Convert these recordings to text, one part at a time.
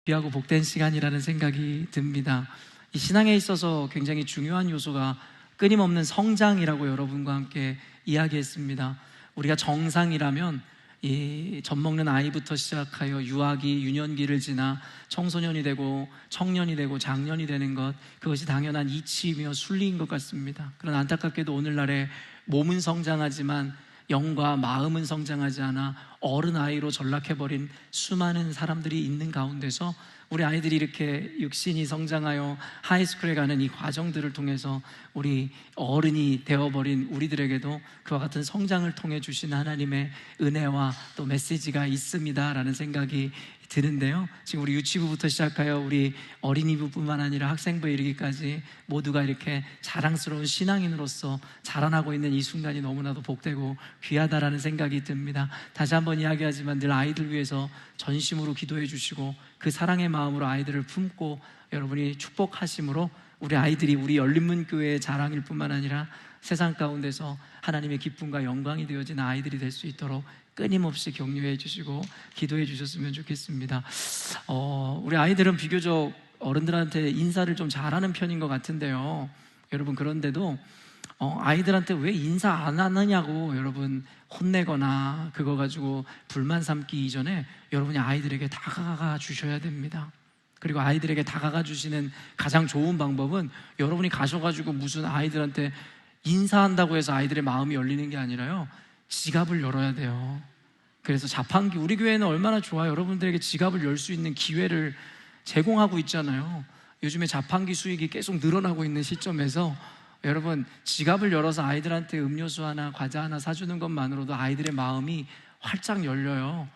귀하고 복된 시간이라는 생각이 듭니다. 이 신앙에 있어서 굉장히 중요한 요소가 끊임없는 성장이라고 여러분과 함께 이야기했습니다. 우리가 정상이라면 이 젖 먹는 아이부터 시작하여 유아기, 유년기를 지나 청소년이 되고 청년이 되고 장년이 되는 것, 그것이 당연한 이치이며 순리인 것 같습니다. 그러나 안타깝게도 오늘날에 몸은 성장하지만 영과 마음은 성장하지 않아 어른아이로 전락해버린 수많은 사람들이 있는 가운데서 우리 아이들이 이렇게 육신이 성장하여 하이스쿨에 가는 이 과정들을 통해서 우리 어른이 되어버린 우리들에게도 그와 같은 성장을 통해 주신 하나님의 은혜와 또 메시지가 있습니다라는 생각이 드는데요, 지금 우리 유치부부터 시작하여 우리 어린이부뿐만 아니라 학생부에 이르기까지 모두가 이렇게 자랑스러운 신앙인으로서 자라나고 있는 이 순간이 너무나도 복되고 귀하다라는 생각이 듭니다. 다시 한번 이야기하지만 늘 아이들 위해서 전심으로 기도해 주시고 그 사랑의 마음으로 아이들을 품고 여러분이 축복하심으로 우리 아이들이 우리 열린문교회의 자랑일 뿐만 아니라 세상 가운데서 하나님의 기쁨과 영광이 되어진 아이들이 될 수 있도록 끊임없이 격려해 주시고 기도해 주셨으면 좋겠습니다. 우리 아이들은 비교적 어른들한테 인사를 좀 잘하는 편인 것 같은데요, 여러분, 그런데도 아이들한테 왜 인사 안 하느냐고 여러분 혼내거나 그거 가지고 불만 삼기 이전에 여러분이 아이들에게 다가가 주셔야 됩니다. 그리고 아이들에게 다가가 주시는 가장 좋은 방법은 여러분이 가셔가지고 무슨 아이들한테 인사한다고 해서 아이들의 마음이 열리는 게 아니라요, 지갑을 열어야 돼요. 그래서 자판기, 우리 교회는 얼마나 좋아요. 여러분들에게 지갑을 열 수 있는 기회를 제공하고 있잖아요. 요즘에 자판기 수익이 계속 늘어나고 있는 시점에서 여러분, 지갑을 열어서 아이들한테 음료수 하나, 과자 하나 사주는 것만으로도 아이들의 마음이 활짝 열려요.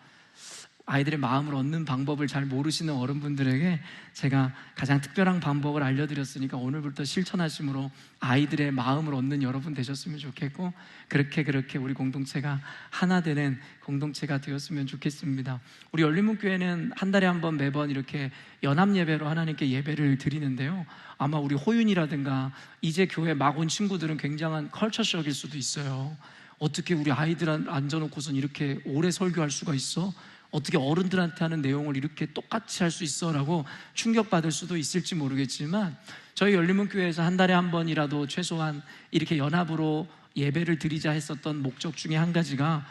아이들의 마음을 얻는 방법을 잘 모르시는 어른분들에게 제가 가장 특별한 방법을 알려드렸으니까 오늘부터 실천하심으로 아이들의 마음을 얻는 여러분 되셨으면 좋겠고, 그렇게 우리 공동체가 하나 되는 공동체가 되었으면 좋겠습니다. 우리 열린문교회는 한 달에 한 번 매번 이렇게 연합예배로 하나님께 예배를 드리는데요, 아마 우리 호윤이라든가 이제 교회 막 온 친구들은 굉장한 컬처쇼일 수도 있어요. 어떻게 우리 아이들 앉아놓고선 이렇게 오래 설교할 수가 있어? 어떻게 어른들한테 하는 내용을 이렇게 똑같이 할 수 있어? 라고 충격받을 수도 있을지 모르겠지만, 저희 열린문교회에서 한 달에 한 번이라도 최소한 이렇게 연합으로 예배를 드리자 했었던 목적 중에 한 가지가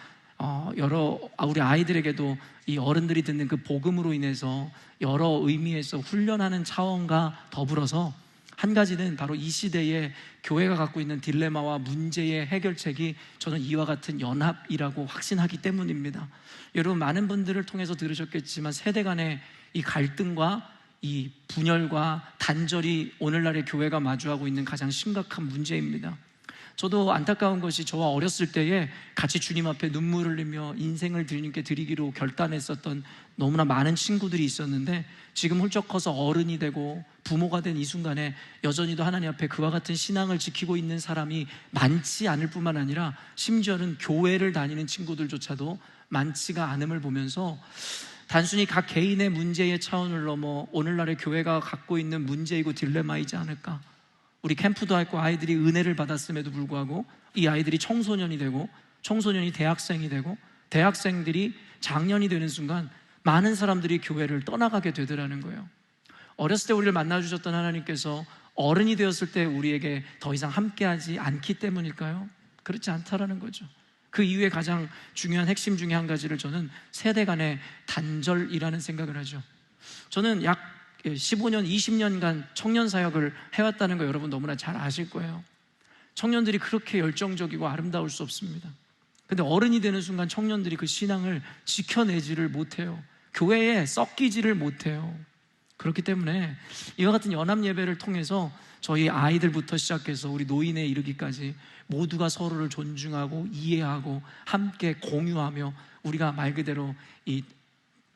우리 아이들에게도 이 어른들이 듣는 그 복음으로 인해서 여러 의미에서 훈련하는 차원과 더불어서 한 가지는 바로 이 시대에 교회가 갖고 있는 딜레마와 문제의 해결책이 저는 이와 같은 연합이라고 확신하기 때문입니다. 여러분, 많은 분들을 통해서 들으셨겠지만 세대 간의 이 갈등과 이 분열과 단절이 오늘날의 교회가 마주하고 있는 가장 심각한 문제입니다. 저도 안타까운 것이 저와 어렸을 때에 같이 주님 앞에 눈물을 흘리며 인생을 주님께 드리기로 결단했었던 너무나 많은 친구들이 있었는데, 지금 훌쩍 커서 어른이 되고 부모가 된 이 순간에 여전히도 하나님 앞에 그와 같은 신앙을 지키고 있는 사람이 많지 않을 뿐만 아니라 심지어는 교회를 다니는 친구들조차도 많지가 않음을 보면서 단순히 각 개인의 문제의 차원을 넘어 오늘날의 교회가 갖고 있는 문제이고 딜레마이지 않을까. 우리 캠프도 했고 아이들이 은혜를 받았음에도 불구하고 이 아이들이 청소년이 되고 청소년이 대학생이 되고 대학생들이 장년이 되는 순간 많은 사람들이 교회를 떠나가게 되더라는 거예요. 어렸을 때 우리를 만나주셨던 하나님께서 어른이 되었을 때 우리에게 더 이상 함께하지 않기 때문일까요? 그렇지 않다라는 거죠. 그 이후에 가장 중요한 핵심 중에 한 가지를 저는 세대 간의 단절이라는 생각을 하죠. 저는 약 15년, 20년간 청년 사역을 해왔다는 거 여러분 너무나 잘 아실 거예요. 청년들이 그렇게 열정적이고 아름다울 수 없습니다. 근데 어른이 되는 순간 청년들이 그 신앙을 지켜내지를 못해요. 교회에 섞이지를 못해요. 그렇기 때문에 이와 같은 연합 예배를 통해서 저희 아이들부터 시작해서 우리 노인에 이르기까지 모두가 서로를 존중하고 이해하고 함께 공유하며 우리가 말 그대로 이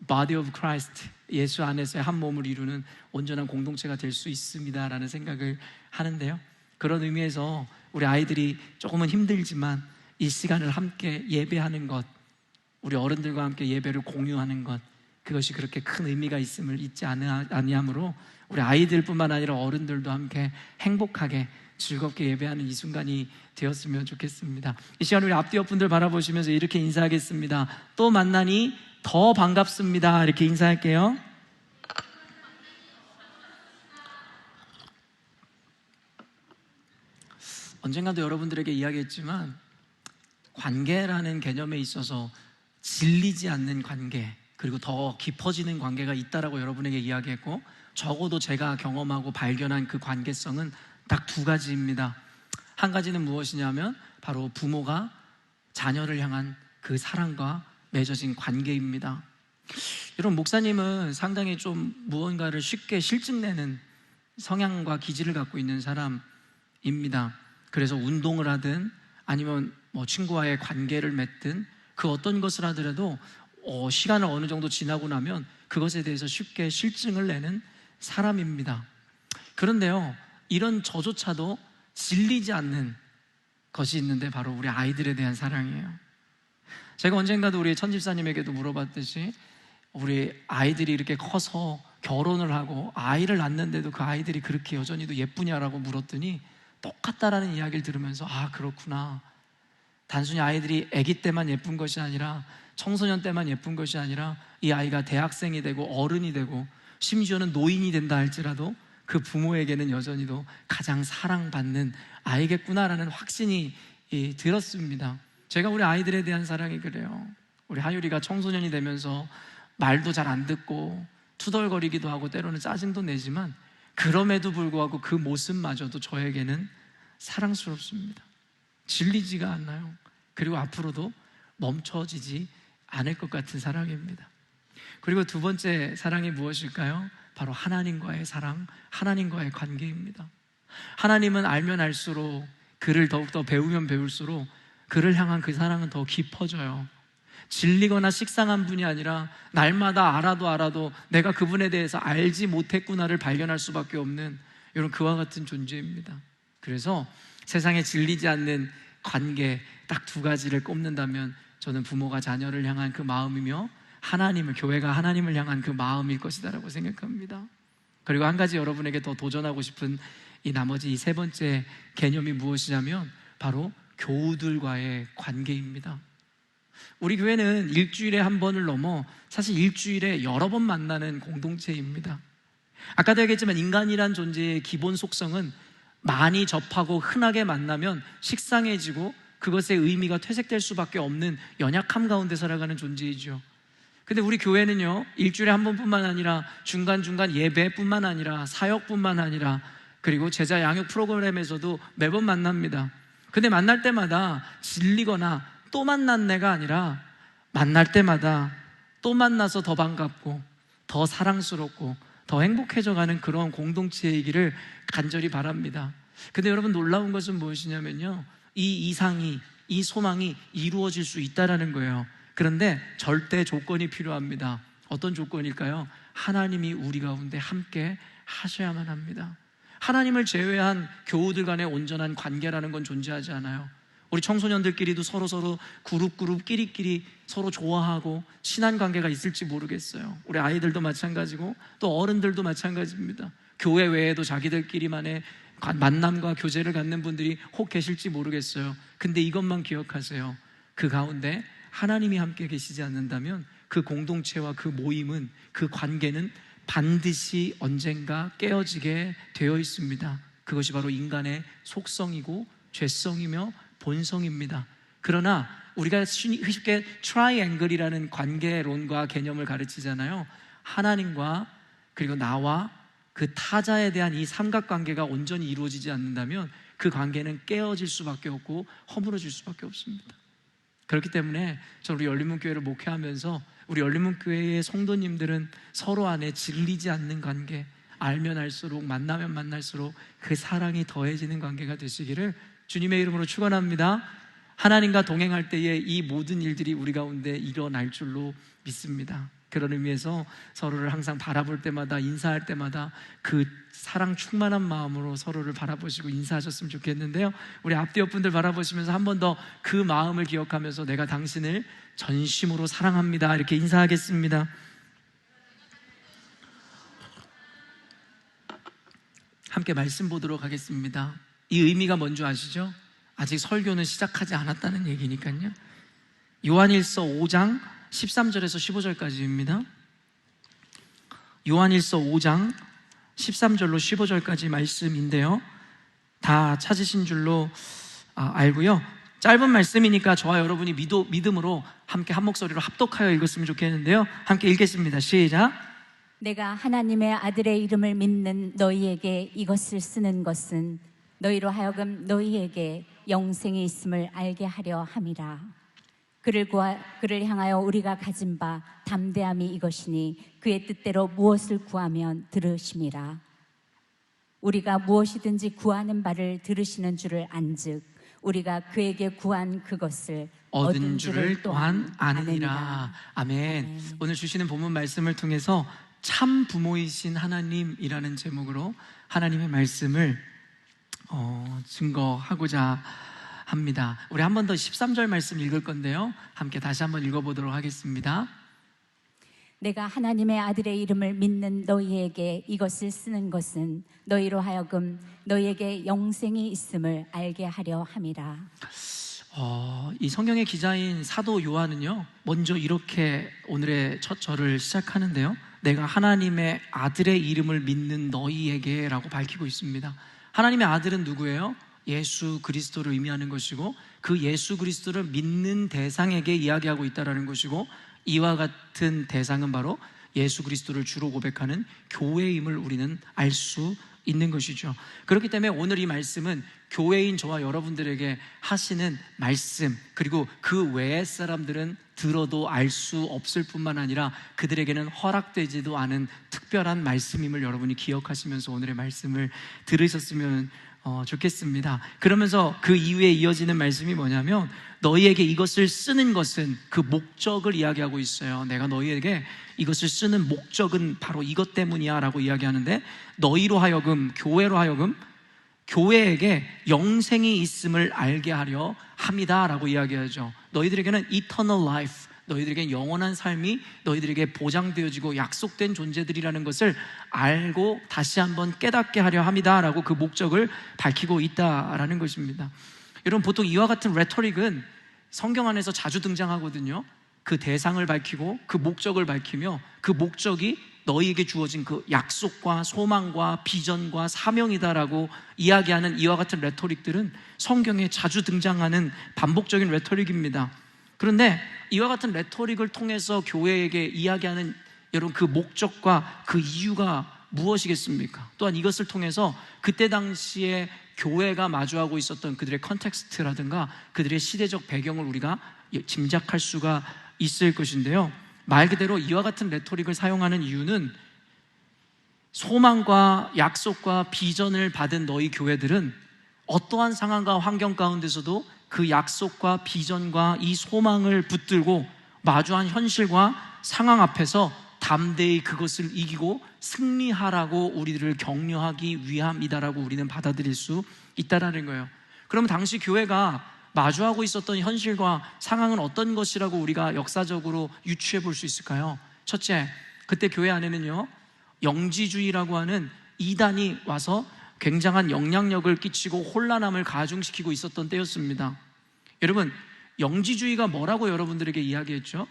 Body of Christ, 예수 안에서의 한 몸을 이루는 온전한 공동체가 될 수 있습니다라는 생각을 하는데요, 그런 의미에서 우리 아이들이 조금은 힘들지만 이 시간을 함께 예배하는 것, 우리 어른들과 함께 예배를 공유하는 것, 그것이 그렇게 큰 의미가 있음을 잊지 아니하므로 우리 아이들뿐만 아니라 어른들도 함께 행복하게 즐겁게 예배하는 이 순간이 되었으면 좋겠습니다. 이 시간 우리 앞뒤 옆분들 바라보시면서 이렇게 인사하겠습니다. 또 만나니 더 반갑습니다. 이렇게 인사할게요. 언젠가도 여러분들에게 이야기했지만 관계라는 개념에 있어서 질리지 않는 관계, 그리고 더 깊어지는 관계가 있다라고 여러분에게 이야기했고, 적어도 제가 경험하고 발견한 그 관계성은 딱 두 가지입니다. 한 가지는 무엇이냐면 바로 부모가 자녀를 향한 그 사랑과 맺어진 관계입니다. 여러분, 목사님은 상당히 좀 무언가를 쉽게 실증내는 성향과 기질을 갖고 있는 사람입니다. 그래서 운동을 하든 아니면 친구와의 관계를 맺든 그 어떤 것을 하더라도 시간을 어느 정도 지나고 나면 그것에 대해서 쉽게 실증을 내는 사람입니다. 그런데요, 이런 저조차도 질리지 않는 것이 있는데 바로 우리 아이들에 대한 사랑이에요. 제가 언젠가도 우리 천집사님에게도 물어봤듯이 우리 아이들이 이렇게 커서 결혼을 하고 아이를 낳는데도 그 아이들이 그렇게 여전히도 예쁘냐라고 물었더니 똑같다라는 이야기를 들으면서 그렇구나, 단순히 아이들이 아기 때만 예쁜 것이 아니라 청소년 때만 예쁜 것이 아니라 이 아이가 대학생이 되고 어른이 되고 심지어는 노인이 된다 할지라도 그 부모에게는 여전히도 가장 사랑받는 아이겠구나라는 확신이 들었습니다. 제가 우리 아이들에 대한 사랑이 그래요. 우리 하율이가 청소년이 되면서 말도 잘 안 듣고 투덜거리기도 하고 때로는 짜증도 내지만 그럼에도 불구하고 그 모습마저도 저에게는 사랑스럽습니다. 질리지가 않나요? 그리고 앞으로도 멈춰지지 않을 것 같은 사랑입니다. 그리고 두 번째 사랑이 무엇일까요? 바로 하나님과의 사랑, 하나님과의 관계입니다. 하나님은 알면 알수록, 그를 더욱더 배우면 배울수록 그를 향한 그 사랑은 더 깊어져요. 질리거나 식상한 분이 아니라 날마다 알아도 내가 그분에 대해서 알지 못했구나를 발견할 수밖에 없는 이런 그와 같은 존재입니다. 그래서 세상에 질리지 않는 관계 딱 두 가지를 꼽는다면 저는 부모가 자녀를 향한 그 마음이며 교회가 하나님을 향한 그 마음일 것이다라고 생각합니다. 그리고 한 가지 여러분에게 더 도전하고 싶은 나머지 이 세 번째 개념이 무엇이냐면 바로 교우들과의 관계입니다. 우리 교회는 일주일에 한 번을 넘어 사실 일주일에 여러 번 만나는 공동체입니다. 아까도 얘기했지만 인간이란 존재의 기본 속성은 많이 접하고 흔하게 만나면 식상해지고 그것의 의미가 퇴색될 수밖에 없는 연약함 가운데 살아가는 존재이죠. 근데 우리 교회는요, 일주일에 한 번뿐만 아니라 중간중간 예배뿐만 아니라 사역뿐만 아니라 그리고 제자 양육 프로그램에서도 매번 만납니다. 근데 만날 때마다 질리거나 또 만났네가 아니라 만날 때마다 또 만나서 더 반갑고 더 사랑스럽고 더 행복해져가는 그런 공동체이기를 간절히 바랍니다. 근데 여러분, 놀라운 것은 무엇이냐면요, 이 이상이, 이 소망이 이루어질 수 있다는 거예요. 그런데 절대 조건이 필요합니다. 어떤 조건일까요? 하나님이 우리 가운데 함께 하셔야만 합니다. 하나님을 제외한 교우들 간의 온전한 관계라는 건 존재하지 않아요. 우리 청소년들끼리도 서로 그룹 끼리끼리 서로 좋아하고 친한 관계가 있을지 모르겠어요. 우리 아이들도 마찬가지고 또 어른들도 마찬가지입니다. 교회 외에도 자기들끼리만의 만남과 교제를 갖는 분들이 혹 계실지 모르겠어요. 근데 이것만 기억하세요. 그 가운데 하나님이 함께 계시지 않는다면 그 공동체와 그 모임은, 그 관계는 반드시 언젠가 깨어지게 되어 있습니다. 그것이 바로 인간의 속성이고 죄성이며 본성입니다. 그러나 우리가 쉽게 트라이앵글이라는 관계론과 개념을 가르치잖아요. 하나님과 그리고 나와 그 타자에 대한 이 삼각관계가 온전히 이루어지지 않는다면 그 관계는 깨어질 수밖에 없고 허물어질 수밖에 없습니다. 그렇기 때문에 저는 우리 열린문교회를 목회하면서 우리 열린문교회의 성도님들은 서로 안에 질리지 않는 관계, 알면 알수록, 만나면 만날수록 그 사랑이 더해지는 관계가 되시기를 주님의 이름으로 축원합니다. 하나님과 동행할 때에 이 모든 일들이 우리 가운데 일어날 줄로 믿습니다. 그런 의미에서 서로를 항상 바라볼 때마다, 인사할 때마다 그 사랑 충만한 마음으로 서로를 바라보시고 인사하셨으면 좋겠는데요, 우리 앞뒤 옆분들 바라보시면서 한 번 더 그 마음을 기억하면서 내가 당신을 전심으로 사랑합니다 이렇게 인사하겠습니다. 함께 말씀 보도록 하겠습니다. 이 의미가 뭔지 아시죠? 아직 설교는 시작하지 않았다는 얘기니까요. 요한일서 5장 13절에서 15절까지입니다. 요한일서 5장 13절로 15절까지 말씀인데요, 다 찾으신 줄로 알고요. 짧은 말씀이니까 저와 여러분이 믿음으로 함께 한 목소리로 합독하여 읽었으면 좋겠는데요. 함께 읽겠습니다. 시작. 내가 하나님의 아들의 이름을 믿는 너희에게 이것을 쓰는 것은 너희로 하여금 너희에게 영생이 있음을 알게 하려 함이라. 그를 향하여 우리가 가진 바 담대함이 이것이니 그의 뜻대로 무엇을 구하면 들으심이라. 우리가 무엇이든지 구하는 바를 들으시는 줄을 안즉 우리가 그에게 구한 그것을 얻은 줄을 또한 아느니라. 아멘. 오늘 주시는 본문 말씀을 통해서 참 부모이신 하나님이라는 제목으로 하나님의 말씀을 증거하고자 합니다. 우리 한 번 더 13절 말씀 읽을 건데요, 함께 다시 한번 읽어보도록 하겠습니다. 내가 하나님의 아들의 이름을 믿는 너희에게 이것을 쓰는 것은 너희로 하여금 너희에게 영생이 있음을 알게 하려 함이라. 이 성경의 기자인 사도 요한은요, 먼저 이렇게 오늘의 첫 절을 시작하는데요, 내가 하나님의 아들의 이름을 믿는 너희에게 라고 밝히고 있습니다. 하나님의 아들은 누구예요? 예수 그리스도를 의미하는 것이고, 그 예수 그리스도를 믿는 대상에게 이야기하고 있다는 것이고, 이와 같은 대상은 바로 예수 그리스도를 주로 고백하는 교회임을 우리는 알 수 있는 것이죠. 그렇기 때문에 오늘 이 말씀은 교회인 저와 여러분들에게 하시는 말씀, 그리고 그 외의 사람들은 들어도 알 수 없을 뿐만 아니라 그들에게는 허락되지도 않은 특별한 말씀임을 여러분이 기억하시면서 오늘의 말씀을 들으셨으면 좋겠습니다. 그러면서 그 이후에 이어지는 말씀이 뭐냐면, 너희에게 이것을 쓰는 것은, 그 목적을 이야기하고 있어요. 내가 너희에게 이것을 쓰는 목적은 바로 이것 때문이야 라고 이야기하는데, 너희로 하여금, 교회로 하여금 교회에게 영생이 있음을 알게 하려 합니다 라고 이야기하죠. 너희들에게는 eternal life, 너희들에게 영원한 삶이 너희들에게 보장되어지고 약속된 존재들이라는 것을 알고 다시 한번 깨닫게 하려 합니다 라고 그 목적을 밝히고 있다라는 것입니다. 여러분, 보통 이와 같은 레토릭은 성경 안에서 자주 등장하거든요. 그 대상을 밝히고 그 목적을 밝히며, 그 목적이 너희에게 주어진 그 약속과 소망과 비전과 사명이다라고 이야기하는 이와 같은 레토릭들은 성경에 자주 등장하는 반복적인 레토릭입니다. 그런데 이와 같은 레토릭을 통해서 교회에게 이야기하는 여러분 그 목적과 그 이유가 무엇이겠습니까? 또한 이것을 통해서 그때 당시에 교회가 마주하고 있었던 그들의 컨텍스트라든가 그들의 시대적 배경을 우리가 짐작할 수가 있을 것인데요, 말 그대로 이와 같은 레토릭을 사용하는 이유는 소망과 약속과 비전을 받은 너희 교회들은 어떠한 상황과 환경 가운데서도 그 약속과 비전과 이 소망을 붙들고 마주한 현실과 상황 앞에서 담대히 그것을 이기고 승리하라고 우리들을 격려하기 위함이다라고 우리는 받아들일 수 있다라는 거예요. 그럼 당시 교회가 마주하고 있었던 현실과 상황은 어떤 것이라고 우리가 역사적으로 유추해 볼 수 있을까요? 첫째, 그때 교회 안에는요, 영지주의라고 하는 이단이 와서 굉장한 영향력을 끼치고 혼란함을 가중시키고 있었던 때였습니다. 여러분, 영지주의가 뭐라고 여러분들에게 이야기했죠?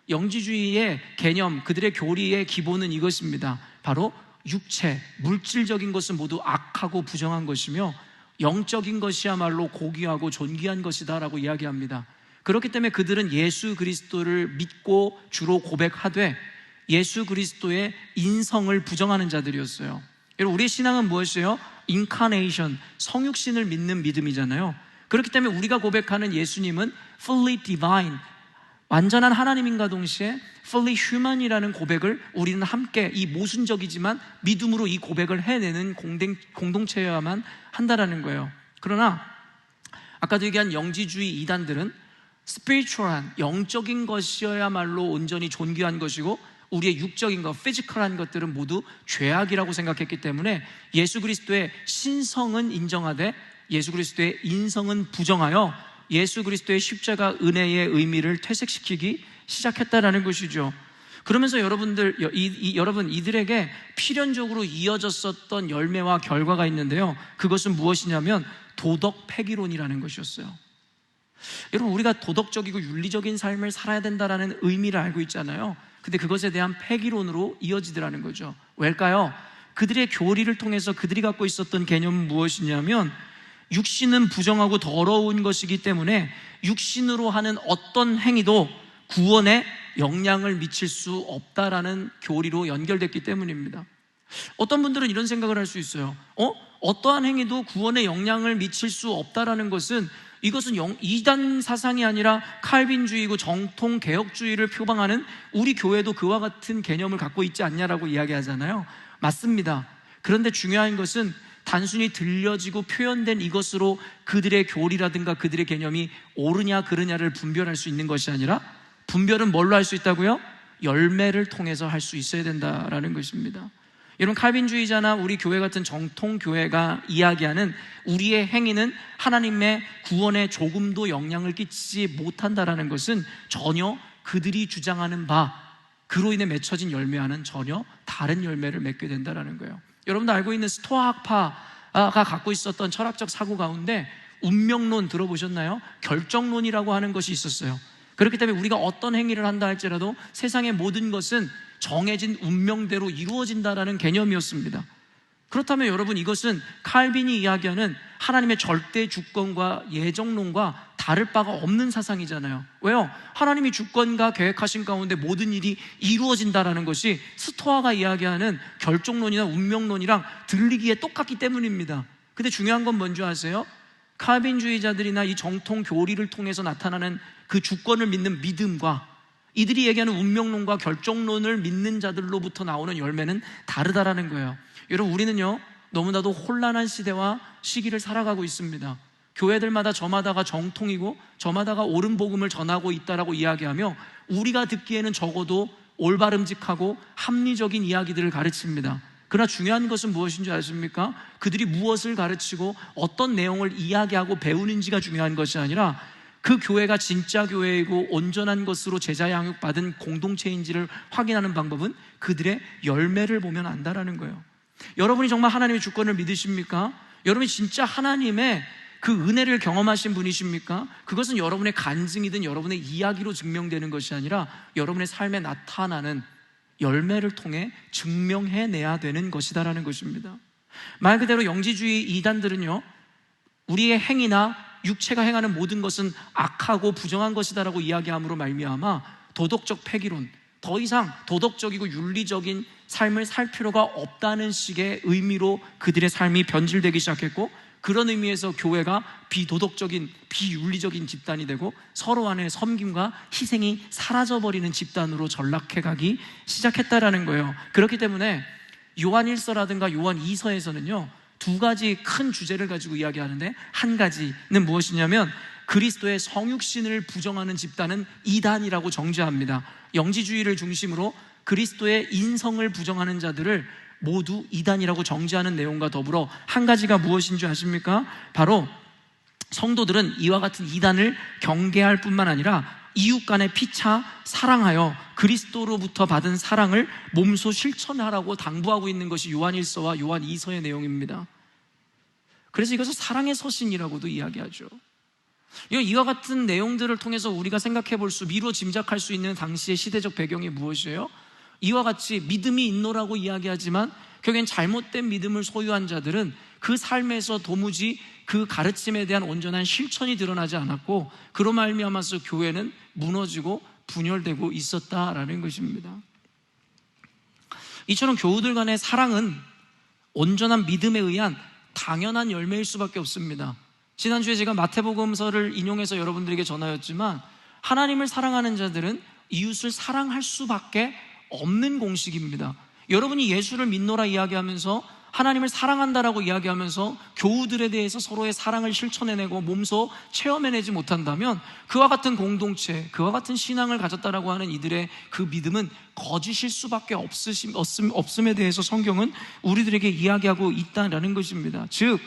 영지주의의 개념, 그들의 교리의 기본은 이것입니다. 바로 육체, 물질적인 것은 모두 악하고 부정한 것이며 영적인 것이야말로 고귀하고 존귀한 것이다 라고 이야기합니다. 그렇기 때문에 그들은 예수 그리스도를 믿고 주로 고백하되 예수 그리스도의 인성을 부정하는 자들이었어요. 여러분, 우리의 신앙은 무엇이에요? 인카네이션, 성육신을 믿는 믿음이잖아요. 그렇기 때문에 우리가 고백하는 예수님은 fully divine, 완전한 하나님인가 동시에 fully human이라는 고백을 우리는 함께 이 모순적이지만 믿음으로 이 고백을 해내는 공동체여야만 한다라는 거예요. 그러나 아까도 얘기한 영지주의 이단들은 스피리추얼한, 영적인 것이어야말로 온전히 존귀한 것이고 우리의 육적인 것, 피지컬한 것들은 모두 죄악이라고 생각했기 때문에 예수 그리스도의 신성은 인정하되 예수 그리스도의 인성은 부정하여 예수 그리스도의 십자가 은혜의 의미를 퇴색시키기 시작했다라는 것이죠. 그러면서 여러분 이들에게 필연적으로 이어졌었던 열매와 결과가 있는데요, 그것은 무엇이냐면 도덕 폐기론이라는 것이었어요. 여러분, 우리가 도덕적이고 윤리적인 삶을 살아야 된다라는 의미를 알고 있잖아요. 근데 그것에 대한 폐기론으로 이어지더라는 거죠. 왜일까요? 그들의 교리를 통해서 그들이 갖고 있었던 개념은 무엇이냐면 육신은 부정하고 더러운 것이기 때문에 육신으로 하는 어떤 행위도 구원에 영향을 미칠 수 없다라는 교리로 연결됐기 때문입니다. 어떤 분들은 이런 생각을 할 수 있어요. 어떠한 행위도 구원에 영향을 미칠 수 없다라는 것은 이것은 이단 사상이 아니라 칼빈주의고 정통 개혁주의를 표방하는 우리 교회도 그와 같은 개념을 갖고 있지 않냐라고 이야기하잖아요. 맞습니다. 그런데 중요한 것은 단순히 들려지고 표현된 이것으로 그들의 교리라든가 그들의 개념이 옳으냐 그르냐를 분별할 수 있는 것이 아니라, 분별은 뭘로 할 수 있다고요? 열매를 통해서 할 수 있어야 된다라는 것입니다. 여러분, 칼빈주의자나 우리 교회 같은 정통 교회가 이야기하는 우리의 행위는 하나님의 구원에 조금도 영향을 끼치지 못한다라는 것은 전혀 그들이 주장하는 바, 그로 인해 맺혀진 열매와는 전혀 다른 열매를 맺게 된다라는 거예요. 여러분도 알고 있는 스토아 학파가 갖고 있었던 철학적 사고 가운데 운명론 들어보셨나요? 결정론이라고 하는 것이 있었어요. 그렇기 때문에 우리가 어떤 행위를 한다 할지라도 세상의 모든 것은 정해진 운명대로 이루어진다라는 개념이었습니다. 그렇다면 여러분, 이것은 칼빈이 이야기하는 하나님의 절대 주권과 예정론과 다를 바가 없는 사상이잖아요. 왜요? 하나님이 주권과 계획하신 가운데 모든 일이 이루어진다라는 것이 스토아가 이야기하는 결정론이나 운명론이랑 들리기에 똑같기 때문입니다. 근데 중요한 건 뭔지 아세요? 칼빈주의자들이나 이 정통 교리를 통해서 나타나는 그 주권을 믿는 믿음과 이들이 얘기하는 운명론과 결정론을 믿는 자들로부터 나오는 열매는 다르다라는 거예요. 여러분, 우리는요 너무나도 혼란한 시대와 시기를 살아가고 있습니다. 교회들마다 저마다가 정통이고 저마다가 옳은 복음을 전하고 있다라고 이야기하며 우리가 듣기에는 적어도 올바름직하고 합리적인 이야기들을 가르칩니다. 그러나 중요한 것은 무엇인 줄 아십니까? 그들이 무엇을 가르치고 어떤 내용을 이야기하고 배우는지가 중요한 것이 아니라 그 교회가 진짜 교회이고 온전한 것으로 제자 양육받은 공동체인지를 확인하는 방법은 그들의 열매를 보면 안다라는 거예요. 여러분이 정말 하나님의 주권을 믿으십니까? 여러분이 진짜 하나님의 그 은혜를 경험하신 분이십니까? 그것은 여러분의 간증이든 여러분의 이야기로 증명되는 것이 아니라 여러분의 삶에 나타나는 열매를 통해 증명해내야 되는 것이다라는 것입니다. 말 그대로 영지주의 이단들은요, 우리의 행위나 육체가 행하는 모든 것은 악하고 부정한 것이다라고 이야기함으로 말미암아 도덕적 폐기론, 더 이상 도덕적이고 윤리적인 삶을 살 필요가 없다는 식의 의미로 그들의 삶이 변질되기 시작했고, 그런 의미에서 교회가 비도덕적인 비윤리적인 집단이 되고 서로 안에 섬김과 희생이 사라져버리는 집단으로 전락해가기 시작했다라는 거예요. 그렇기 때문에 요한 1서라든가 요한 2서에서는요 두 가지 큰 주제를 가지고 이야기하는데, 한 가지는 무엇이냐면 그리스도의 성육신을 부정하는 집단은 이단이라고 정죄합니다. 영지주의를 중심으로 그리스도의 인성을 부정하는 자들을 모두 이단이라고 정죄하는 내용과 더불어 한 가지가 무엇인 줄 아십니까? 바로 성도들은 이와 같은 이단을 경계할 뿐만 아니라 이웃 간에 피차 사랑하여 그리스도로부터 받은 사랑을 몸소 실천하라고 당부하고 있는 것이 요한 1서와 요한 2서의 내용입니다. 그래서 이것을 사랑의 서신이라고도 이야기하죠. 이와 같은 내용들을 통해서 우리가 생각해 볼 수, 미루어 짐작할 수 있는 당시의 시대적 배경이 무엇이에요? 이와 같이 믿음이 있노라고 이야기하지만 결국엔 잘못된 믿음을 소유한 자들은 그 삶에서 도무지 그 가르침에 대한 온전한 실천이 드러나지 않았고, 그로 말미암아서 교회는 무너지고 분열되고 있었다라는 것입니다. 이처럼 교우들 간의 사랑은 온전한 믿음에 의한 당연한 열매일 수밖에 없습니다. 지난주에 제가 마태복음서를 인용해서 여러분들에게 전하였지만, 하나님을 사랑하는 자들은 이웃을 사랑할 수밖에 없는 공식입니다. 여러분이 예수를 믿노라 이야기하면서 하나님을 사랑한다라고 이야기하면서 교우들에 대해서 서로의 사랑을 실천해내고 몸소 체험해내지 못한다면 그와 같은 공동체, 그와 같은 신앙을 가졌다라고 하는 이들의 그 믿음은 거짓일 수밖에 없음에 대해서 성경은 우리들에게 이야기하고 있다는 것입니다. 즉,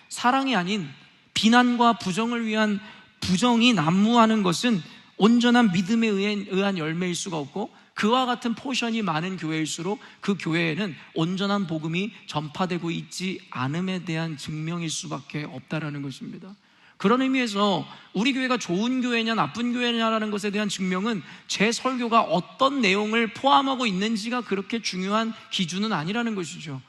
사랑이 아닌 비난과 부정을 위한 부정이 난무하는 것은 온전한 믿음에 의한 열매일 수가 없고, 그와 같은 포션이 많은 교회일수록 그 교회에는 온전한 복음이 전파되고 있지 않음에 대한 증명일 수밖에 없다라는 것입니다. 그런 의미에서 우리 교회가 좋은 교회냐 나쁜 교회냐라는 것에 대한 증명은 제 설교가 어떤 내용을 포함하고 있는지가 그렇게 중요한 기준은 아니라는 것이죠.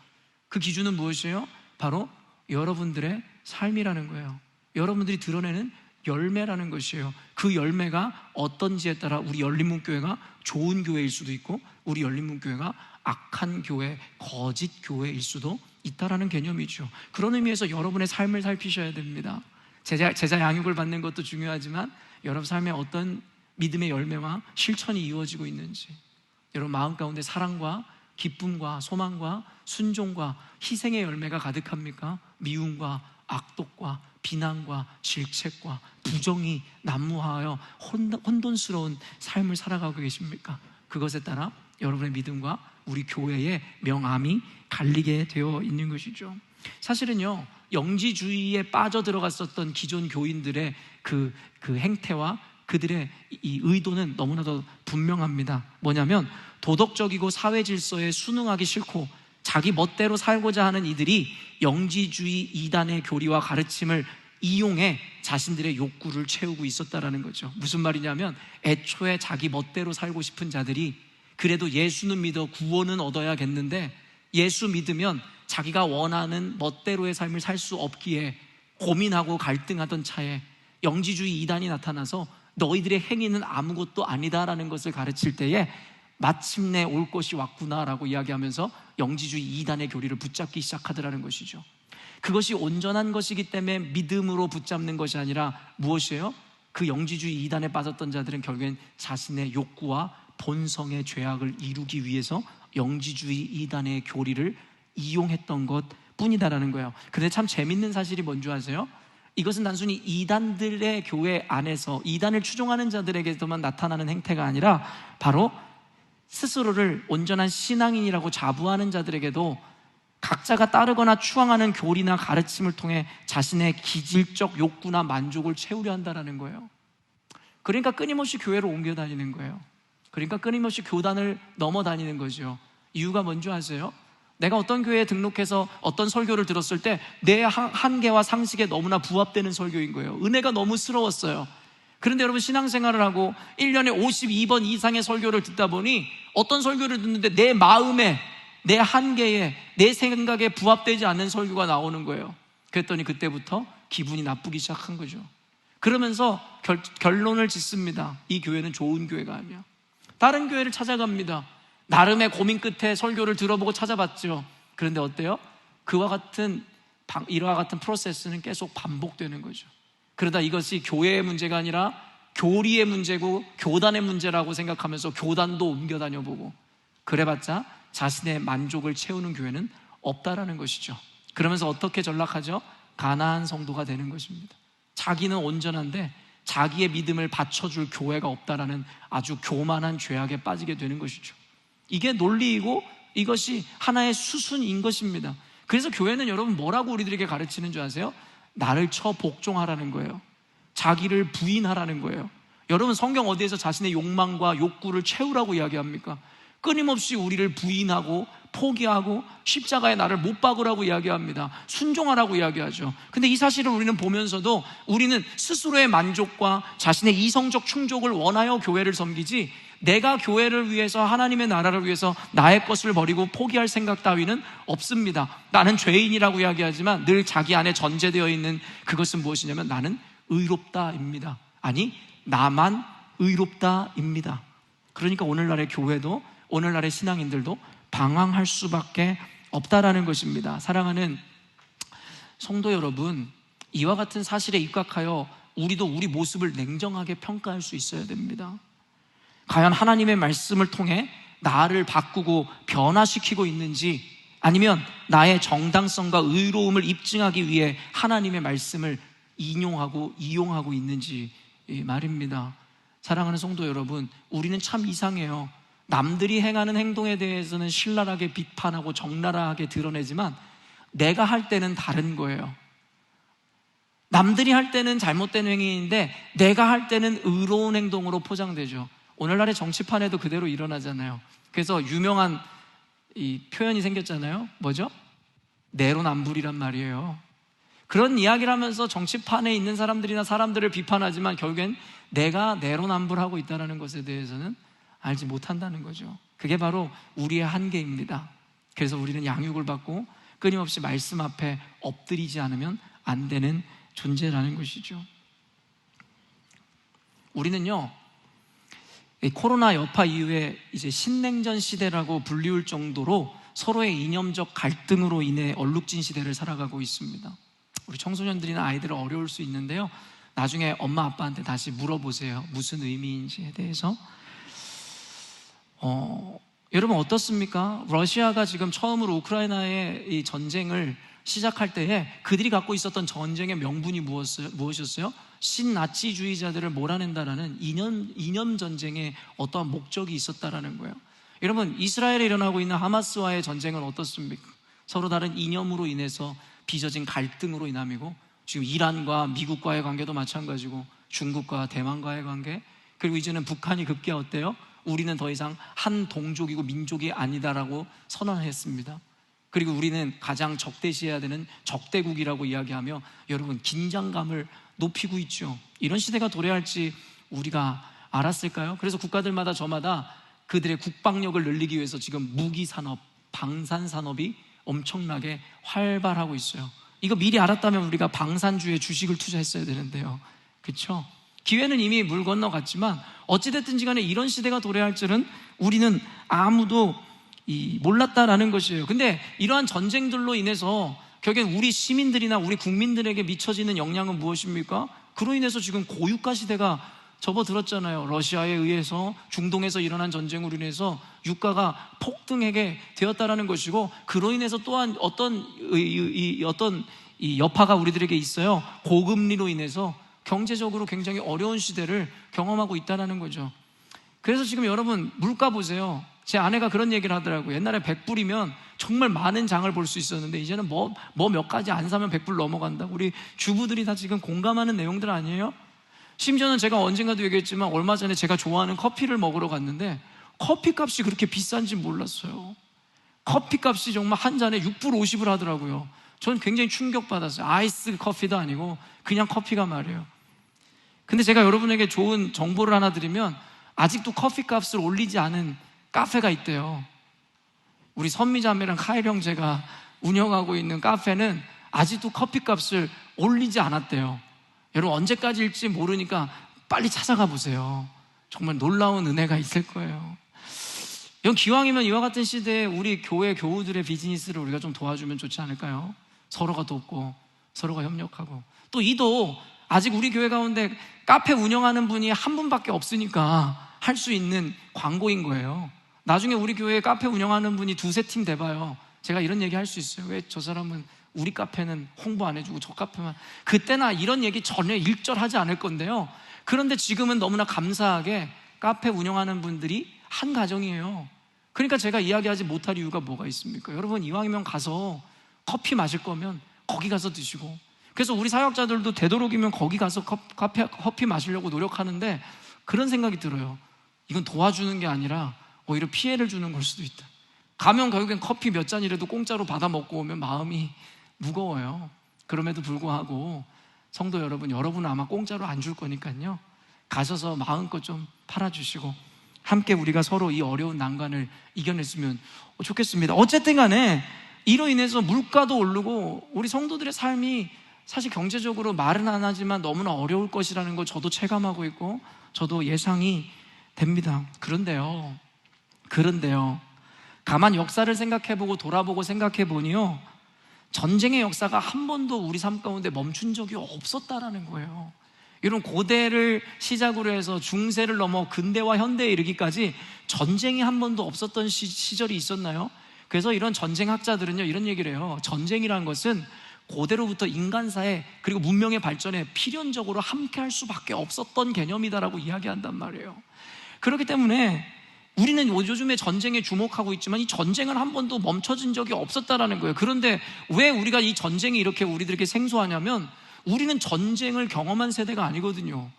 그 기준은 무엇이에요? 바로 여러분들의 삶이라는 거예요. 여러분들이 드러내는 열매라는 것이에요. 그 열매가 어떤지에 따라 우리 열린문교회가 좋은 교회일 수도 있고 우리 열린문교회가 악한 교회, 거짓 교회일 수도 있다라는 개념이죠. 그런 의미에서 여러분의 삶을 살피셔야 됩니다. 제자 양육을 받는 것도 중요하지만 여러분 삶에 어떤 믿음의 열매와 실천이 이루어지고 있는지, 여러분 마음 가운데 사랑과 기쁨과 소망과 순종과 희생의 열매가 가득합니까? 미움과 악독과 비난과 질책과 부정이 난무하여 혼돈스러운 삶을 살아가고 계십니까? 그것에 따라 여러분의 믿음과 우리 교회의 명암이 갈리게 되어 있는 것이죠. 사실은요, 영지주의에 빠져들어갔었던 기존 교인들의 그 행태와 그들의 이 의도는 너무나도 분명합니다. 뭐냐면 도덕적이고 사회 질서에 순응하기 싫고 자기 멋대로 살고자 하는 이들이 영지주의 이단의 교리와 가르침을 이용해 자신들의 욕구를 채우고 있었다라는 거죠. 무슨 말이냐면 애초에 자기 멋대로 살고 싶은 자들이 그래도 예수는 믿어 구원은 얻어야겠는데 예수 믿으면 자기가 원하는 멋대로의 삶을 살 수 없기에 고민하고 갈등하던 차에 영지주의 이단이 나타나서 너희들의 행위는 아무것도 아니다라는 것을 가르칠 때에 마침내 올 것이 왔구나라고 이야기하면서 영지주의 이단의 교리를 붙잡기 시작하더라는 것이죠. 그것이 온전한 것이기 때문에 믿음으로 붙잡는 것이 아니라 무엇이에요? 그 영지주의 이단에 빠졌던 자들은 결국엔 자신의 욕구와 본성의 죄악을 이루기 위해서 영지주의 이단의 교리를 이용했던 것 뿐이다라는 거예요. 그런데 참 재밌는 사실이 뭔지 아세요? 이것은 단순히 이단들의 교회 안에서 이단을 추종하는 자들에게서만 나타나는 행태가 아니라 바로 스스로를 온전한 신앙인이라고 자부하는 자들에게도 각자가 따르거나 추앙하는 교리나 가르침을 통해 자신의 기질적 욕구나 만족을 채우려 한다는 거예요. 그러니까 끊임없이 교회로 옮겨 다니는 거예요. 그러니까 끊임없이 교단을 넘어다니는 거죠. 이유가 뭔지 아세요? 내가 어떤 교회에 등록해서 어떤 설교를 들었을 때 내 한계와 상식에 너무나 부합되는 설교인 거예요. 은혜가 너무 스러웠어요. 그런데 여러분 신앙생활을 하고 1년에 52번 이상의 설교를 듣다 보니 어떤 설교를 듣는데 내 마음에, 내 한계에, 내 생각에 부합되지 않는 설교가 나오는 거예요. 그랬더니 그때부터 기분이 나쁘기 시작한 거죠. 그러면서 결론을 짓습니다. 이 교회는 좋은 교회가 아니야. 다른 교회를 찾아갑니다. 나름의 고민 끝에 설교를 들어보고 찾아봤죠. 그런데 어때요? 이와 같은 프로세스는 계속 반복되는 거죠. 그러다 이것이 교회의 문제가 아니라 교리의 문제고 교단의 문제라고 생각하면서 교단도 옮겨 다녀보고 그래봤자 자신의 만족을 채우는 교회는 없다라는 것이죠. 그러면서 어떻게 전락하죠? 가나안 성도가 되는 것입니다. 자기는 온전한데 자기의 믿음을 받쳐줄 교회가 없다라는 아주 교만한 죄악에 빠지게 되는 것이죠. 이게 논리이고 이것이 하나의 수순인 것입니다. 그래서 교회는 여러분 뭐라고 우리들에게 가르치는 줄 아세요? 나를 쳐 복종하라는 거예요. 자기를 부인하라는 거예요. 여러분 성경 어디에서 자신의 욕망과 욕구를 채우라고 이야기합니까? 끊임없이 우리를 부인하고 포기하고 십자가에 나를 못 박으라고 이야기합니다. 순종하라고 이야기하죠. 근데 이 사실을 우리는 보면서도 우리는 스스로의 만족과 자신의 이성적 충족을 원하여 교회를 섬기지 내가 교회를 위해서 하나님의 나라를 위해서 나의 것을 버리고 포기할 생각 따위는 없습니다. 나는 죄인이라고 이야기하지만 늘 자기 안에 전제되어 있는 그것은 무엇이냐면 나는 의롭다입니다. 아니 나만 의롭다입니다. 그러니까 오늘날의 교회도 오늘날의 신앙인들도 방황할 수밖에 없다라는 것입니다. 사랑하는 성도 여러분, 이와 같은 사실에 입각하여 우리도 우리 모습을 냉정하게 평가할 수 있어야 됩니다. 과연 하나님의 말씀을 통해 나를 바꾸고 변화시키고 있는지 아니면 나의 정당성과 의로움을 입증하기 위해 하나님의 말씀을 인용하고 이용하고 있는지 말입니다. 사랑하는 성도 여러분, 우리는 참 이상해요. 남들이 행하는 행동에 대해서는 신랄하게 비판하고 적나라하게 드러내지만 내가 할 때는 다른 거예요. 남들이 할 때는 잘못된 행위인데 내가 할 때는 의로운 행동으로 포장되죠. 오늘날의 정치판에도 그대로 일어나잖아요. 그래서 유명한 이 표현이 생겼잖아요. 뭐죠? 내로남불이란 말이에요. 그런 이야기를 하면서 정치판에 있는 사람들이나 사람들을 비판하지만 결국엔 내가 내로남불하고 있다는 것에 대해서는 알지 못한다는 거죠. 그게 바로 우리의 한계입니다. 그래서 우리는 양육을 받고 끊임없이 말씀 앞에 엎드리지 않으면 안 되는 존재라는 것이죠. 우리는요, 이 코로나 여파 이후에 이제 신냉전 시대라고 불리울 정도로 서로의 이념적 갈등으로 인해 얼룩진 시대를 살아가고 있습니다. 우리 청소년들이나 아이들은 어려울 수 있는데요, 나중에 엄마 아빠한테 다시 물어보세요. 무슨 의미인지에 대해서. 여러분 어떻습니까? 러시아가 지금 처음으로 우크라이나의 이 전쟁을 시작할 때에 그들이 갖고 있었던 전쟁의 명분이 무엇이었어요? 신나치주의자들을 몰아낸다라는 이념 전쟁에 어떠한 목적이 있었다라는 거예요. 여러분, 이스라엘에 일어나고 있는 하마스와의 전쟁은 어떻습니까? 서로 다른 이념으로 인해서 빚어진 갈등으로 인함이고, 지금 이란과 미국과의 관계도 마찬가지고, 중국과 대만과의 관계, 그리고 이제는 북한이 급기야 어때요? 우리는 더 이상 한 동족이고 민족이 아니다라고 선언했습니다. 그리고 우리는 가장 적대시해야 되는 적대국이라고 이야기하며 여러분 긴장감을 높이고 있죠. 이런 시대가 도래할지 우리가 알았을까요? 그래서 국가들마다 저마다 그들의 국방력을 늘리기 위해서 지금 무기산업, 방산산업이 엄청나게 활발하고 있어요. 이거 미리 알았다면 우리가 방산주에 주식을 투자했어야 되는데요, 그렇죠? 기회는 이미 물 건너갔지만 어찌됐든지 간에 이런 시대가 도래할 줄은 우리는 아무도 몰랐다라는 것이에요. 근데 이러한 전쟁들로 인해서 결국엔 우리 시민들이나 우리 국민들에게 미쳐지는 영향은 무엇입니까? 그로 인해서 지금 고유가 시대가 접어들었잖아요. 러시아에 의해서 중동에서 일어난 전쟁으로 인해서 유가가 폭등하게 되었다라는 것이고, 그로 인해서 또한 어떤 여파가 우리들에게 있어요. 고금리로 인해서 경제적으로 굉장히 어려운 시대를 경험하고 있다는 거죠. 그래서 지금 여러분 물가 보세요. 제 아내가 그런 얘기를 하더라고요. 옛날에 100불이면 정말 많은 장을 볼 수 있었는데 이제는 뭐 몇 가지 안 사면 100불 넘어간다. 우리 주부들이 다 지금 공감하는 내용들 아니에요? 심지어는 제가 언젠가도 얘기했지만 얼마 전에 제가 좋아하는 커피를 먹으러 갔는데 커피값이 그렇게 비싼지 몰랐어요. 커피값이 정말 한 잔에 6불 50을 하더라고요. 전 굉장히 충격받았어요. 아이스 커피도 아니고 그냥 커피가 말이에요. 근데 제가 여러분에게 좋은 정보를 하나 드리면 아직도 커피값을 올리지 않은 카페가 있대요. 우리 선미자매랑 카일 형제가 운영하고 있는 카페는 아직도 커피값을 올리지 않았대요. 여러분 언제까지일지 모르니까 빨리 찾아가 보세요. 정말 놀라운 은혜가 있을 거예요. 이건 기왕이면 이와 같은 시대에 우리 교회 교우들의 비즈니스를 우리가 좀 도와주면 좋지 않을까요? 서로가 돕고 서로가 협력하고, 또 이도 아직 우리 교회 가운데 카페 운영하는 분이 한 분밖에 없으니까 할 수 있는 광고인 거예요. 나중에 우리 교회에 카페 운영하는 분이 두세 팀 돼봐요. 제가 이런 얘기 할 수 있어요. 왜 저 사람은 우리 카페는 홍보 안 해주고 저 카페만. 그때나 이런 얘기 전혀 일절하지 않을 건데요. 그런데 지금은 너무나 감사하게 카페 운영하는 분들이 한 가정이에요. 그러니까 제가 이야기하지 못할 이유가 뭐가 있습니까? 여러분 이왕이면 가서 커피 마실 거면 거기 가서 드시고, 그래서 우리 사역자들도 되도록이면 거기 가서 커피 마시려고 노력하는데 그런 생각이 들어요. 이건 도와주는 게 아니라 오히려 피해를 주는 걸 수도 있다. 가면 결국엔 커피 몇 잔이라도 공짜로 받아 먹고 오면 마음이 무거워요. 그럼에도 불구하고 성도 여러분, 여러분은 아마 공짜로 안 줄 거니까요, 가셔서 마음껏 좀 팔아주시고 함께 우리가 서로 이 어려운 난관을 이겨냈으면 좋겠습니다. 어쨌든 간에 이로 인해서 물가도 오르고 우리 성도들의 삶이 사실 경제적으로 말은 안 하지만 너무나 어려울 것이라는 걸 저도 체감하고 있고 저도 예상이 됩니다. 그런데요, 가만 역사를 생각해보고 돌아보고 생각해보니요, 전쟁의 역사가 한 번도 우리 삶 가운데 멈춘 적이 없었다라는 거예요. 이런 고대를 시작으로 해서 중세를 넘어 근대와 현대에 이르기까지 전쟁이 한 번도 없었던 시절이 있었나요? 그래서 이런 전쟁학자들은요 이런 얘기를 해요. 전쟁이라는 것은 고대로부터 인간사회 그리고 문명의 발전에 필연적으로 함께할 수밖에 없었던 개념이다라고 이야기한단 말이에요. 그렇기 때문에 우리는 요즘에 전쟁에 주목하고 있지만 이 전쟁은 한 번도 멈춰진 적이 없었다라는 거예요. 그런데 왜 우리가 이 전쟁이 이렇게 우리들에게 생소하냐면 우리는 전쟁을 경험한 세대가 아니거든요.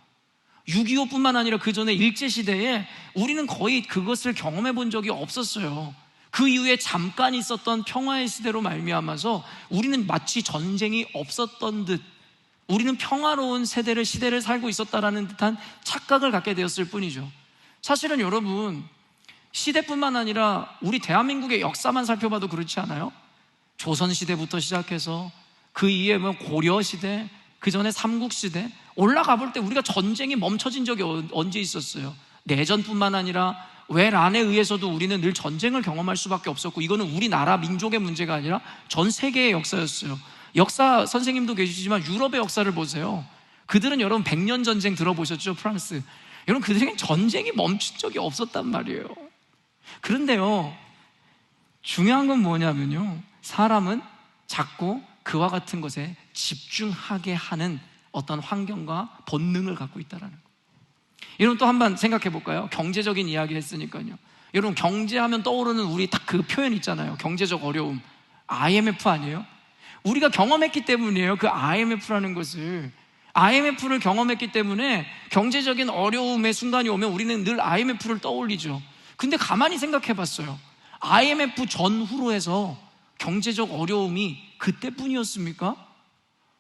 6.25뿐만 아니라 그 전에 일제시대에 우리는 거의 그것을 경험해 본 적이 없었어요. 그 이후에 잠깐 있었던 평화의 시대로 말미암아서 우리는 마치 전쟁이 없었던 듯, 우리는 평화로운 시대를 살고 있었다라는 듯한 착각을 갖게 되었을 뿐이죠. 사실은 여러분, 시대뿐만 아니라 우리 대한민국의 역사만 살펴봐도 그렇지 않아요? 조선시대부터 시작해서 그 이후에 뭐 고려시대, 그 전에 삼국시대 올라가 볼 때 우리가 전쟁이 멈춰진 적이 언제 있었어요? 내전뿐만 아니라 외란에 의해서도 우리는 늘 전쟁을 경험할 수밖에 없었고, 이거는 우리나라 민족의 문제가 아니라 전 세계의 역사였어요. 역사 선생님도 계시지만 유럽의 역사를 보세요. 그들은 여러분 100년 전쟁 들어보셨죠? 프랑스. 여러분 그들에겐 전쟁이 멈춘 적이 없었단 말이에요. 그런데요, 중요한 건 뭐냐면요, 사람은 자꾸 그와 같은 것에 집중하게 하는 어떤 환경과 본능을 갖고 있다는 거예요. 여러분 또 한번 생각해 볼까요? 경제적인 이야기 했으니까요. 여러분 경제하면 떠오르는 우리 딱 그 표현 있잖아요. 경제적 어려움. IMF 아니에요? 우리가 경험했기 때문이에요. 그 IMF라는 것을. IMF를 경험했기 때문에 경제적인 어려움의 순간이 오면 우리는 늘 IMF를 떠올리죠. 근데 가만히 생각해 봤어요. IMF 전후로 해서 경제적 어려움이 그때뿐이었습니까?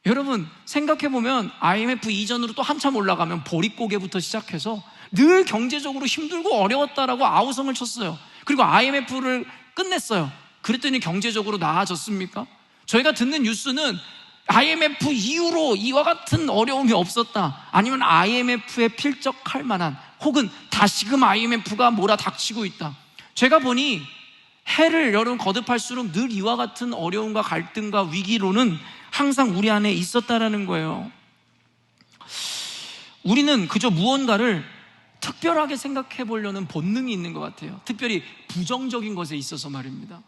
여러분 생각해보면 IMF 이전으로 또 한참 올라가면 보릿고개부터 시작해서 늘 경제적으로 힘들고 어려웠다라고 아우성을 쳤어요. 그리고 IMF를 끝냈어요. 그랬더니 경제적으로 나아졌습니까? 저희가 듣는 뉴스는 IMF 이후로 이와 같은 어려움이 없었다, 아니면 IMF에 필적할 만한, 혹은 다시금 IMF가 몰아닥치고 있다. 제가 보니 해를 여러분 거듭할수록 늘 이와 같은 어려움과 갈등과 위기로는 항상 우리 안에 있었다라는 거예요. 우리는 그저 무언가를 특별하게 생각해 보려는 본능이 있는 것 같아요. 특별히 부정적인 것에 있어서 말입니다.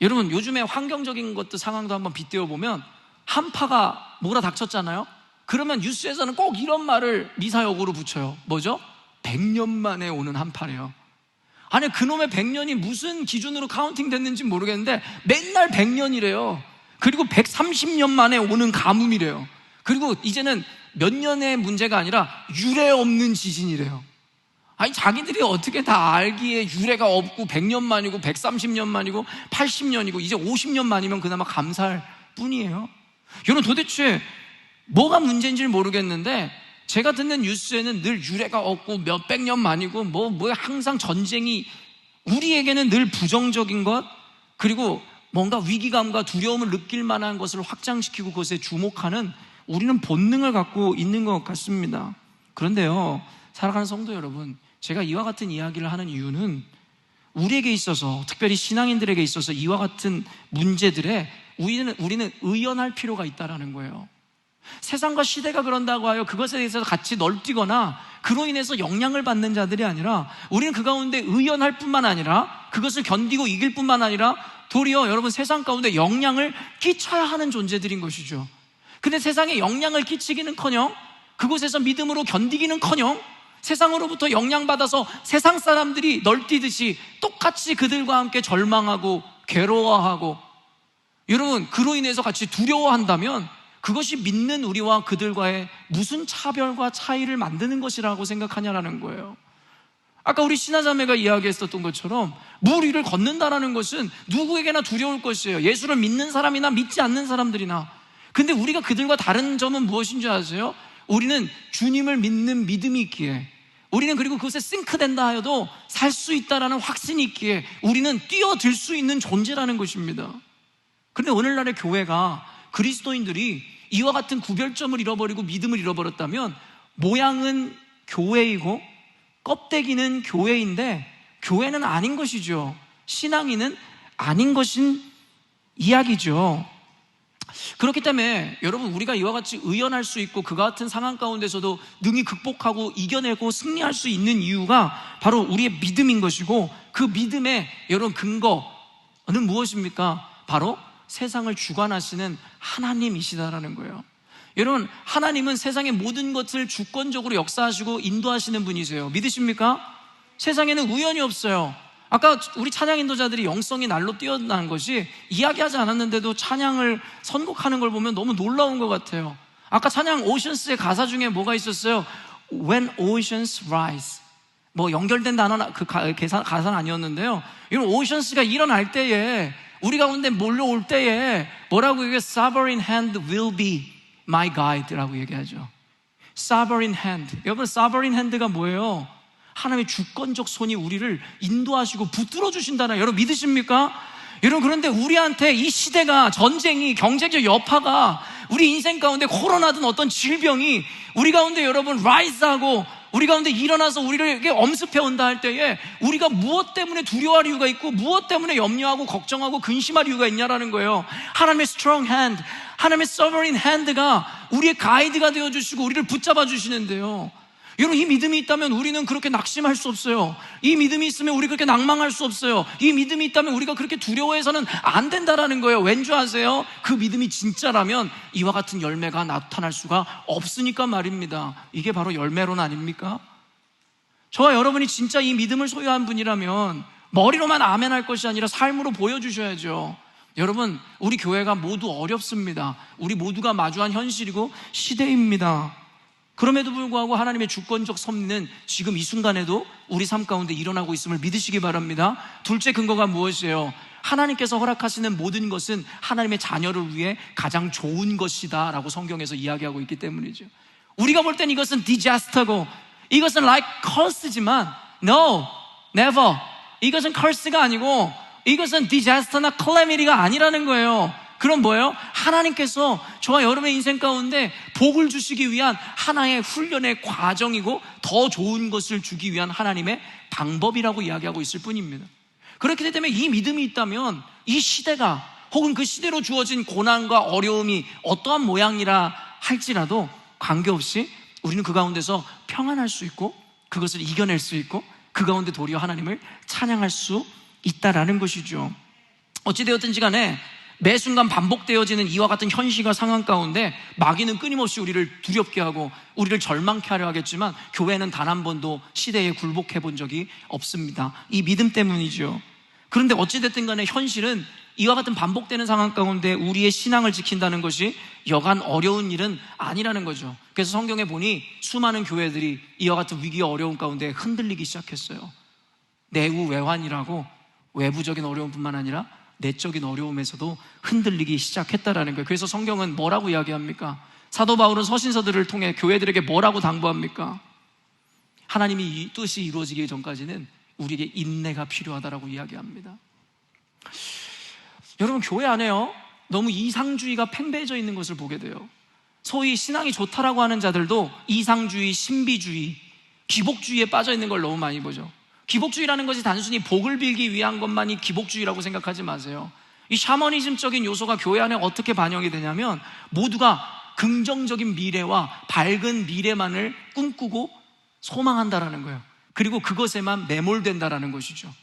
여러분 요즘에 환경적인 것도 상황도 한번 빗대어 보면, 한파가 몰아닥쳤잖아요. 그러면 뉴스에서는 꼭 이런 말을 미사역으로 붙여요. 뭐죠? 100년 만에 오는 한파래요. 아니 그놈의 100년이 무슨 기준으로 카운팅 됐는지 모르겠는데 맨날 100년이래요. 그리고 130년 만에 오는 가뭄이래요. 그리고 이제는 몇 년의 문제가 아니라 유례 없는 지진이래요. 아니 자기들이 어떻게 다 알기에 유례가 없고 100년 만이고 130년 만이고 80년이고 이제 50년 만이면 그나마 감사할 뿐이에요. 여러분 도대체 뭐가 문제인지를 모르겠는데, 제가 듣는 뉴스에는 늘 유례가 없고 몇백 년 만이고 뭐 항상 전쟁이, 우리에게는 늘 부정적인 것, 그리고 뭔가 위기감과 두려움을 느낄 만한 것을 확장시키고 그것에 주목하는, 우리는 본능을 갖고 있는 것 같습니다. 그런데요, 사랑하는 성도 여러분, 제가 이와 같은 이야기를 하는 이유는 우리에게 있어서, 특별히 신앙인들에게 있어서 이와 같은 문제들에 우리는 의연할 필요가 있다는 거예요. 세상과 시대가 그런다고 하여 그것에 대해서 같이 널뛰거나 그로 인해서 영향을 받는 자들이 아니라, 우리는 그 가운데 의연할 뿐만 아니라 그것을 견디고 이길 뿐만 아니라 도리어 여러분 세상 가운데 영향을 끼쳐야 하는 존재들인 것이죠. 근데 세상에 영향을 끼치기는커녕, 그곳에서 믿음으로 견디기는커녕, 세상으로부터 영향받아서 세상 사람들이 널뛰듯이 똑같이 그들과 함께 절망하고 괴로워하고, 여러분 그로 인해서 같이 두려워한다면 그것이 믿는 우리와 그들과의 무슨 차별과 차이를 만드는 것이라고 생각하냐라는 거예요. 아까 우리 신하자매가 이야기했었던 것처럼 물 위를 걷는다라는 것은 누구에게나 두려울 것이에요. 예수를 믿는 사람이나 믿지 않는 사람들이나. 근데 우리가 그들과 다른 점은 무엇인 줄 아세요? 우리는 주님을 믿는 믿음이 있기에, 우리는 그리고 그것에 싱크된다 하여도 살 수 있다라는 확신이 있기에 우리는 뛰어들 수 있는 존재라는 것입니다. 그런데 오늘날의 교회가, 그리스도인들이 이와 같은 구별점을 잃어버리고 믿음을 잃어버렸다면, 모양은 교회이고 껍데기는 교회인데 교회는 아닌 것이죠. 신앙인은 아닌 것인 이야기죠. 그렇기 때문에 여러분, 우리가 이와 같이 의연할 수 있고 그 같은 상황 가운데서도 능히 극복하고 이겨내고 승리할 수 있는 이유가 바로 우리의 믿음인 것이고, 그 믿음의 여러분 근거는 무엇입니까? 바로 세상을 주관하시는 하나님이시다라는 거예요. 여러분, 하나님은 세상의 모든 것을 주권적으로 역사하시고 인도하시는 분이세요. 믿으십니까? 세상에는 우연이 없어요. 아까 우리 찬양 인도자들이 영성이 날로 뛰어난 것이 이야기하지 않았는데도 찬양을 선곡하는 걸 보면 너무 놀라운 것 같아요. 아까 찬양 오션스의 가사 중에 뭐가 있었어요? When oceans rise. 뭐 연결된 단어나 그 가사는 아니었는데요. 이런 오션스가 일어날 때에, 우리 가운데 몰려올 때에 뭐라고 얘기해요? Sovereign hand will be my guide라고 얘기하죠. Sovereign hand. 여러분, Sovereign hand가 뭐예요? 하나님의 주권적 손이 우리를 인도하시고 붙들어 주신다는, 여러분 믿으십니까? 여러분, 그런데 우리한테 이 시대가, 전쟁이, 경제적 여파가, 우리 인생 가운데 코로나든 어떤 질병이 우리 가운데 여러분 라이즈하고 우리 가운데 일어나서 우리를 이렇게 엄습해 온다 할 때에 우리가 무엇 때문에 두려워할 이유가 있고 무엇 때문에 염려하고 걱정하고 근심할 이유가 있냐라는 거예요. 하나님의 strong hand, 하나님의 sovereign hand가 우리의 가이드가 되어주시고 우리를 붙잡아 주시는데요. 여러분, 이 믿음이 있다면 우리는 그렇게 낙심할 수 없어요. 이 믿음이 있으면 우리 그렇게 낭망할 수 없어요. 이 믿음이 있다면 우리가 그렇게 두려워해서는 안 된다라는 거예요. 왠 줄 아세요? 그 믿음이 진짜라면 이와 같은 열매가 나타날 수가 없으니까 말입니다. 이게 바로 열매론 아닙니까? 저와 여러분이 진짜 이 믿음을 소유한 분이라면 머리로만 아멘할 것이 아니라 삶으로 보여주셔야죠. 여러분, 우리 교회가 모두 어렵습니다. 우리 모두가 마주한 현실이고 시대입니다. 그럼에도 불구하고 하나님의 주권적 섭리는 지금 이 순간에도 우리 삶 가운데 일어나고 있음을 믿으시기 바랍니다. 둘째 근거가 무엇이에요? 하나님께서 허락하시는 모든 것은 하나님의 자녀를 위해 가장 좋은 것이다 라고 성경에서 이야기하고 있기 때문이죠. 우리가 볼 땐 이것은 disaster고 이것은 like curse지만 no, never. 이것은 curse가 아니고 이것은 disaster나 calamity가 아니라는 거예요. 그럼 뭐예요? 하나님께서 저와 여러분의 인생 가운데 복을 주시기 위한 하나의 훈련의 과정이고 더 좋은 것을 주기 위한 하나님의 방법이라고 이야기하고 있을 뿐입니다. 그렇기 때문에 이 믿음이 있다면 이 시대가 혹은 그 시대로 주어진 고난과 어려움이 어떠한 모양이라 할지라도 관계없이 우리는 그 가운데서 평안할 수 있고 그것을 이겨낼 수 있고 그 가운데 도리어 하나님을 찬양할 수 있다라는 것이죠. 어찌되었든지 간에 매 순간 반복되어지는 이와 같은 현실과 상황 가운데 마귀는 끊임없이 우리를 두렵게 하고 우리를 절망케 하려 하겠지만 교회는 단 한 번도 시대에 굴복해 본 적이 없습니다. 이 믿음 때문이죠. 그런데 어찌됐든 간에 현실은 이와 같은 반복되는 상황 가운데 우리의 신앙을 지킨다는 것이 여간 어려운 일은 아니라는 거죠. 그래서 성경에 보니 수많은 교회들이 이와 같은 위기와 어려움 가운데 흔들리기 시작했어요. 내후 외환이라고 외부적인 어려움뿐만 아니라 내적인 어려움에서도 흔들리기 시작했다라는 거예요. 그래서 성경은 뭐라고 이야기합니까? 사도 바울은 서신서들을 통해 교회들에게 뭐라고 당부합니까? 하나님이 이 뜻이 이루어지기 전까지는 우리에게 인내가 필요하다라고 이야기합니다. 여러분, 교회 안에요 너무 이상주의가 팽배해져 있는 것을 보게 돼요. 소위 신앙이 좋다라고 하는 자들도 이상주의, 신비주의, 기복주의에 빠져 있는 걸 너무 많이 보죠. 기복주의라는 것이 단순히 복을 빌기 위한 것만이 기복주의라고 생각하지 마세요. 이 샤머니즘적인 요소가 교회 안에 어떻게 반영이 되냐면 모두가 긍정적인 미래와 밝은 미래만을 꿈꾸고 소망한다라는 거예요. 그리고 그것에만 매몰된다라는 것이죠.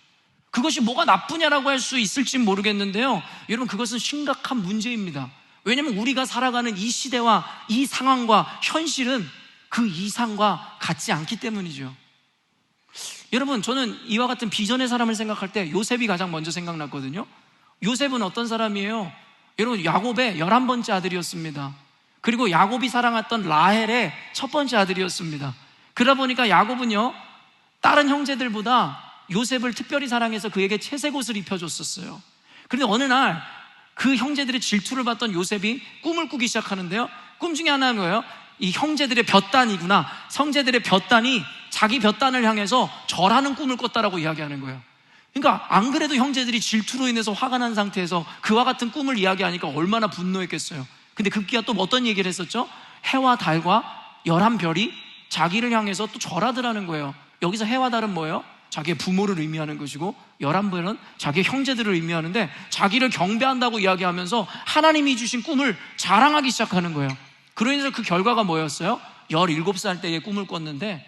그것이 뭐가 나쁘냐라고 할 수 있을지 모르겠는데요, 여러분, 그것은 심각한 문제입니다. 왜냐하면 우리가 살아가는 이 시대와 이 상황과 현실은 그 이상과 같지 않기 때문이죠. 여러분, 저는 이와 같은 비전의 사람을 생각할 때 요셉이 가장 먼저 생각났거든요. 요셉은 어떤 사람이에요? 여러분, 야곱의 11번째 아들이었습니다. 그리고 야곱이 사랑했던 라헬의 첫 번째 아들이었습니다. 그러다 보니까 야곱은요, 다른 형제들보다 요셉을 특별히 사랑해서 그에게 채색 옷을 입혀줬었어요. 그런데 어느 날 그 형제들의 질투를 받던 요셉이 꿈을 꾸기 시작하는데요, 꿈 중에 하나는 거예요. 이 형제들의 볕단이구나, 형제들의 볕단이 자기 볕단을 향해서 절하는 꿈을 꿨다라고 이야기하는 거예요. 그러니까 안 그래도 형제들이 질투로 인해서 화가 난 상태에서 그와 같은 꿈을 이야기하니까 얼마나 분노했겠어요. 근데 급기야 또 어떤 얘기를 했었죠? 해와 달과 11별이 자기를 향해서 또 절하더라는 거예요. 여기서 해와 달은 뭐예요? 자기의 부모를 의미하는 것이고 11별은 자기의 형제들을 의미하는데 자기를 경배한다고 이야기하면서 하나님이 주신 꿈을 자랑하기 시작하는 거예요. 그러면서 인해서 그 결과가 뭐였어요? 17살 때에 꿈을 꿨는데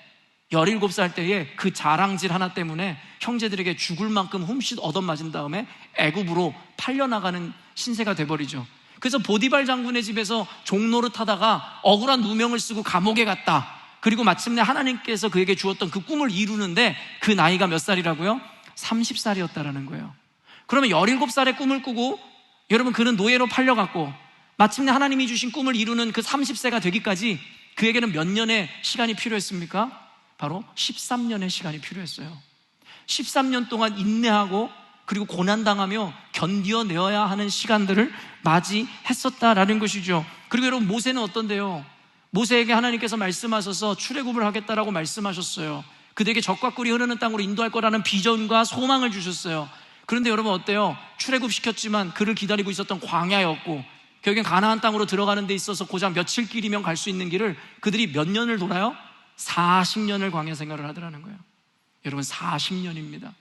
17살 때에 그 자랑질 하나 때문에 형제들에게 죽을 만큼 훔칫 얻어맞은 다음에 애굽으로 팔려나가는 신세가 돼버리죠. 그래서 보디발 장군의 집에서 종노릇 하다가 억울한 누명을 쓰고 감옥에 갔다. 그리고 마침내 하나님께서 그에게 주었던 그 꿈을 이루는데 그 나이가 몇 살이라고요? 30살이었다라는 거예요. 그러면 17살에 꿈을 꾸고 여러분, 그는 노예로 팔려갔고 마침내 하나님이 주신 꿈을 이루는 그 30세가 되기까지 그에게는 몇 년의 시간이 필요했습니까? 바로 13년의 시간이 필요했어요. 13년 동안 인내하고 그리고 고난당하며 견뎌내어야 하는 시간들을 맞이했었다라는 것이죠. 그리고 여러분, 모세는 어떤데요? 모세에게 하나님께서 말씀하셔서 출애굽을 하겠다라고 말씀하셨어요. 그들에게 적과 꿀이 흐르는 땅으로 인도할 거라는 비전과 소망을 주셨어요. 그런데 여러분 어때요? 출애굽시켰지만 그를 기다리고 있었던 광야였고 결국엔 가나안 땅으로 들어가는 데 있어서 고작 며칠 길이면 갈 수 있는 길을 그들이 몇 년을 돌아요? 40년을 광야 생활을 하더라는 거예요. 여러분 40년입니다.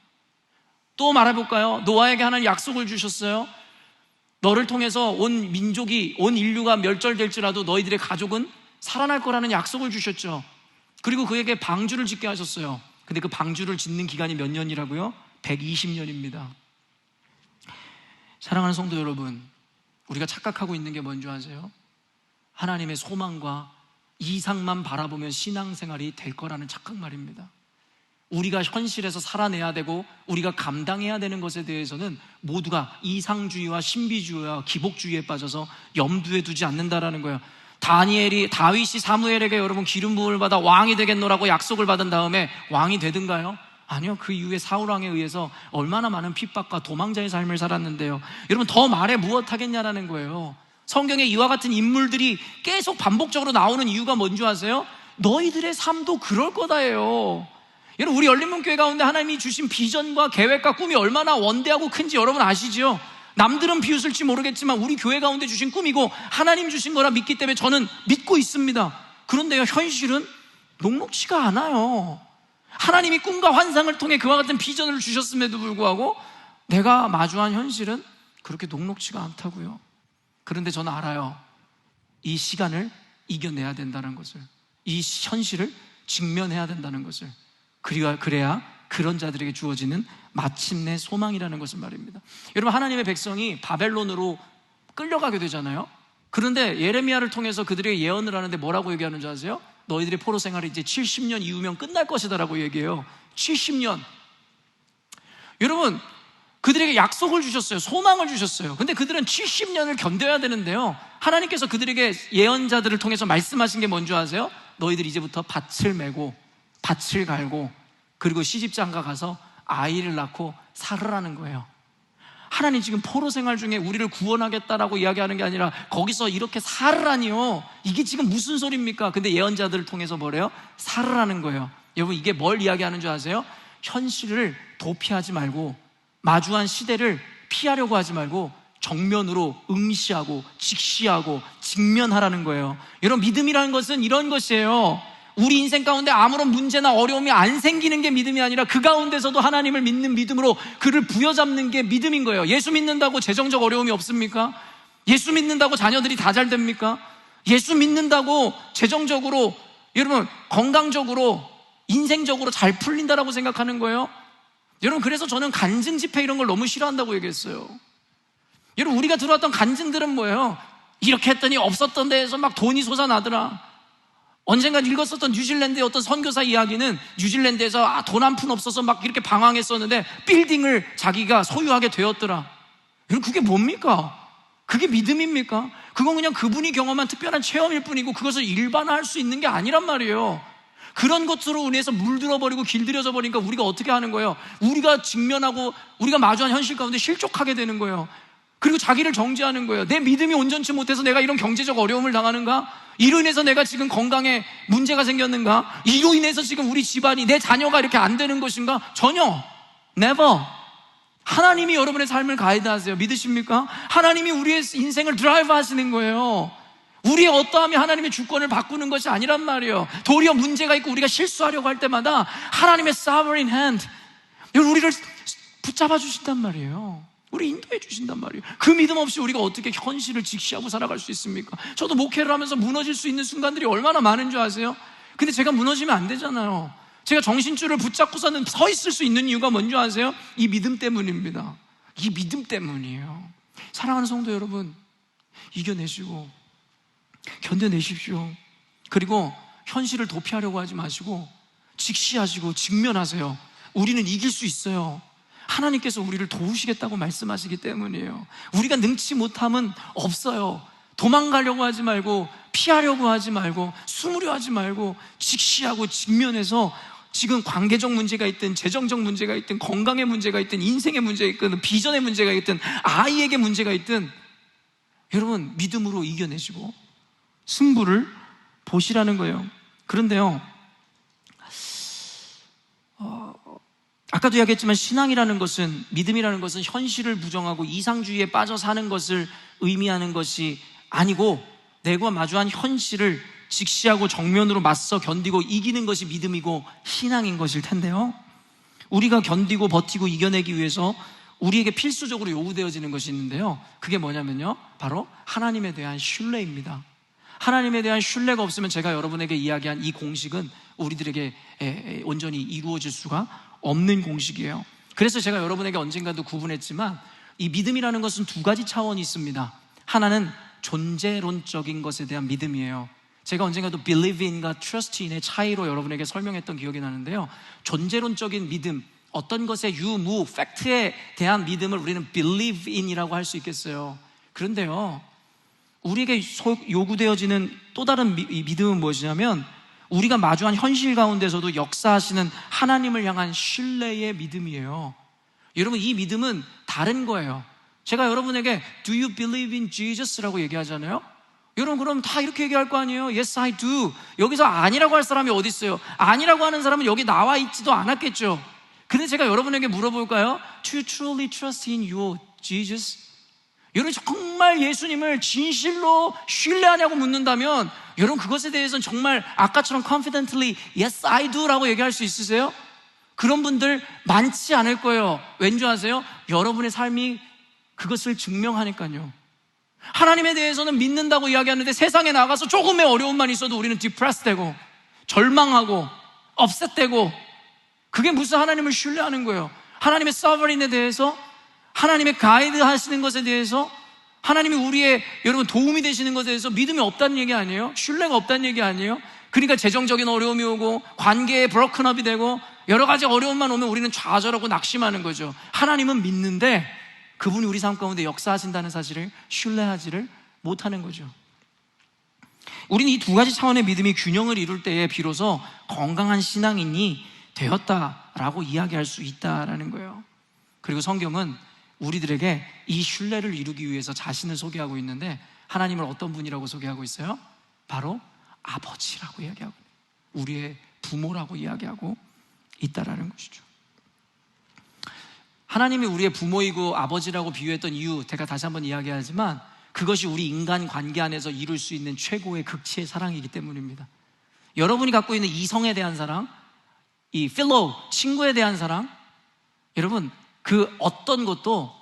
또 말해볼까요? 노아에게 하나님 약속을 주셨어요. 너를 통해서 온 민족이, 온 인류가 멸절될지라도 너희들의 가족은 살아날 거라는 약속을 주셨죠. 그리고 그에게 방주를 짓게 하셨어요. 근데 그 방주를 짓는 기간이 몇 년이라고요? 120년입니다. 사랑하는 성도 여러분, 우리가 착각하고 있는 게 뭔지 아세요? 하나님의 소망과 이상만 바라보면 신앙생활이 될 거라는 착각 말입니다. 우리가 현실에서 살아내야 되고 우리가 감당해야 되는 것에 대해서는 모두가 이상주의와 신비주의와 기복주의에 빠져서 염두에 두지 않는다라는 거예요. 다윗이 사무엘에게 여러분 기름 부음을 받아 왕이 되겠노라고 약속을 받은 다음에 왕이 되든가요? 아니요. 그 이후에 사울왕에 의해서 얼마나 많은 핍박과 도망자의 삶을 살았는데요. 여러분 더 말해 무엇하겠냐라는 거예요. 성경에 이와 같은 인물들이 계속 반복적으로 나오는 이유가 뭔지 아세요? 너희들의 삶도 그럴 거다예요. 여러분 우리 열린문교회 가운데 하나님이 주신 비전과 계획과 꿈이 얼마나 원대하고 큰지 여러분 아시죠? 남들은 비웃을지 모르겠지만 우리 교회 가운데 주신 꿈이고 하나님 주신 거라 믿기 때문에 저는 믿고 있습니다. 그런데요, 현실은 녹록치가 않아요. 하나님이 꿈과 환상을 통해 그와 같은 비전을 주셨음에도 불구하고 내가 마주한 현실은 그렇게 녹록치가 않다고요. 그런데 저는 알아요. 이 시간을 이겨내야 된다는 것을, 이 현실을 직면해야 된다는 것을. 그래야 그런 자들에게 주어지는 마침내 소망이라는 것을 말입니다. 여러분 하나님의 백성이 바벨론으로 끌려가게 되잖아요. 그런데 예레미야를 통해서 그들에게 예언을 하는데 뭐라고 얘기하는 줄 아세요? 너희들의 포로 생활이 이제 70년 이후면 끝날 것이다 라고 얘기해요. 70년. 여러분 그들에게 약속을 주셨어요. 소망을 주셨어요. 근데 그들은 70년을 견뎌야 되는데요, 하나님께서 그들에게 예언자들을 통해서 말씀하신 게 뭔지 아세요? 너희들 이제부터 밭을 메고 밭을 갈고 그리고 시집장가 가서 아이를 낳고 살으라는 거예요. 하나님 지금 포로 생활 중에 우리를 구원하겠다라고 이야기하는 게 아니라 거기서 이렇게 살으라니요. 이게 지금 무슨 소리입니까? 근데 예언자들을 통해서 뭐래요? 살으라는 거예요. 여러분 이게 뭘 이야기하는 줄 아세요? 현실을 도피하지 말고 마주한 시대를 피하려고 하지 말고 정면으로 응시하고 직시하고 직면하라는 거예요. 여러분 믿음이라는 것은 이런 것이에요. 우리 인생 가운데 아무런 문제나 어려움이 안 생기는 게 믿음이 아니라 그 가운데서도 하나님을 믿는 믿음으로 그를 부여잡는 게 믿음인 거예요. 예수 믿는다고 재정적 어려움이 없습니까? 예수 믿는다고 자녀들이 다 잘 됩니까? 예수 믿는다고 재정적으로 여러분 건강적으로 인생적으로 잘 풀린다라고 생각하는 거예요? 여러분 그래서 저는 간증 집회 이런 걸 너무 싫어한다고 얘기했어요. 여러분 우리가 들어왔던 간증들은 뭐예요? 이렇게 했더니 없었던 데에서 막 돈이 솟아나더라. 언젠가 읽었었던 뉴질랜드의 어떤 선교사 이야기는 뉴질랜드에서 돈 한 푼 없어서 막 이렇게 방황했었는데 빌딩을 자기가 소유하게 되었더라. 여러분 그게 뭡니까? 그게 믿음입니까? 그건 그냥 그분이 경험한 특별한 체험일 뿐이고 그것을 일반화할 수 있는 게 아니란 말이에요. 그런 것으로 인해서 물들어버리고 길들여져 버리니까 우리가 어떻게 하는 거예요? 우리가 직면하고 우리가 마주한 현실 가운데 실족하게 되는 거예요. 그리고 자기를 정죄하는 거예요. 내 믿음이 온전치 못해서 내가 이런 경제적 어려움을 당하는가? 이로 인해서 내가 지금 건강에 문제가 생겼는가? 이로 인해서 지금 우리 집안이, 내 자녀가 이렇게 안 되는 것인가? 전혀, never. 하나님이 여러분의 삶을 가이드하세요. 믿으십니까? 하나님이 우리의 인생을 드라이브 하시는 거예요. 우리의 어떠함이 하나님의 주권을 바꾸는 것이 아니란 말이에요. 도리어 문제가 있고 우리가 실수하려고 할 때마다 하나님의 sovereign hand, 우리를 붙잡아 주신단 말이에요. 우리 인도해 주신단 말이에요. 그 믿음 없이 우리가 어떻게 현실을 직시하고 살아갈 수 있습니까? 저도 목회를 하면서 무너질 수 있는 순간들이 얼마나 많은 줄 아세요? 근데 제가 무너지면 안 되잖아요. 제가 정신줄을 붙잡고서는 서 있을 수 있는 이유가 뭔지 아세요? 이 믿음 때문입니다. 이 믿음 때문이에요. 사랑하는 성도 여러분, 이겨내시고 견뎌내십시오. 그리고 현실을 도피하려고 하지 마시고 직시하시고 직면하세요. 우리는 이길 수 있어요. 하나님께서 우리를 도우시겠다고 말씀하시기 때문이에요. 우리가 능치 못함은 없어요. 도망가려고 하지 말고 피하려고 하지 말고 숨으려 하지 말고 직시하고 직면해서 지금 관계적 문제가 있든 재정적 문제가 있든 건강의 문제가 있든 인생의 문제가 있든 비전의 문제가 있든 아이에게 문제가 있든 여러분 믿음으로 이겨내시고 승부를 보시라는 거예요. 그런데요, 아까도 이야기했지만 신앙이라는 것은, 믿음이라는 것은 현실을 부정하고 이상주의에 빠져 사는 것을 의미하는 것이 아니고, 내가 마주한 현실을 직시하고 정면으로 맞서 견디고 이기는 것이 믿음이고 신앙인 것일 텐데요, 우리가 견디고 버티고 이겨내기 위해서 우리에게 필수적으로 요구되어지는 것이 있는데요, 그게 뭐냐면요, 바로 하나님에 대한 신뢰입니다. 하나님에 대한 신뢰가 없으면 제가 여러분에게 이야기한 이 공식은 우리들에게 온전히 이루어질 수가 없는 공식이에요. 그래서 제가 여러분에게 언젠가도 구분했지만, 이 믿음이라는 것은 두 가지 차원이 있습니다. 하나는 존재론적인 것에 대한 믿음이에요. 제가 언젠가도 believe in과 trust in의 차이로 여러분에게 설명했던 기억이 나는데요, 존재론적인 믿음, 어떤 것의 유무, 팩트에 대한 믿음을 우리는 believe in이라고 할 수 있겠어요. 그런데요, 우리에게 요구되어지는 또 다른 믿음은 무엇이냐면, 우리가 마주한 현실 가운데서도 역사하시는 하나님을 향한 신뢰의 믿음이에요. 여러분, 이 믿음은 다른 거예요. 제가 여러분에게 Do you believe in Jesus? 라고 얘기하잖아요. 여러분, 그럼 다 이렇게 얘기할 거 아니에요? Yes, I do. 여기서 아니라고 할 사람이 어디 있어요? 아니라고 하는 사람은 여기 나와 있지도 않았겠죠. 근데 제가 여러분에게 물어볼까요? Do you truly trust in your Jesus? 여러분, 정말 예수님을 진실로 신뢰하냐고 묻는다면, 여러분, 그것에 대해서는 정말 아까처럼 confidently Yes, I do 라고 얘기할 수 있으세요? 그런 분들 많지 않을 거예요. 왠지 아세요? 여러분의 삶이 그것을 증명하니까요. 하나님에 대해서는 믿는다고 이야기하는데 세상에 나가서 조금의 어려움만 있어도 우리는 depressed 되고 절망하고 upset 되고, 그게 무슨 하나님을 신뢰하는 거예요? 하나님의 sovereign에 대해서, 하나님의 가이드 하시는 것에 대해서, 하나님이 우리의 여러분 도움이 되시는 것에 대해서 믿음이 없다는 얘기 아니에요? 신뢰가 없다는 얘기 아니에요? 그러니까 재정적인 어려움이 오고 관계에 브로큰업이 되고 여러 가지 어려움만 오면 우리는 좌절하고 낙심하는 거죠. 하나님은 믿는데 그분이 우리 삶 가운데 역사하신다는 사실을 신뢰하지를 못하는 거죠. 우리는 이 두 가지 차원의 믿음이 균형을 이룰 때에 비로소 건강한 신앙인이 되었다라고 이야기할 수 있다라는 거예요. 그리고 성경은 우리들에게 이 신뢰를 이루기 위해서 자신을 소개하고 있는데, 하나님을 어떤 분이라고 소개하고 있어요? 바로 아버지라고 이야기하고, 우리의 부모라고 이야기하고 있다라는 것이죠. 하나님이 우리의 부모이고 아버지라고 비유했던 이유, 제가 다시 한번 이야기하지만, 그것이 우리 인간 관계 안에서 이룰 수 있는 최고의 극치의 사랑이기 때문입니다. 여러분이 갖고 있는 이성에 대한 사랑, 이 필로우, 친구에 대한 사랑, 여러분, 그 어떤 것도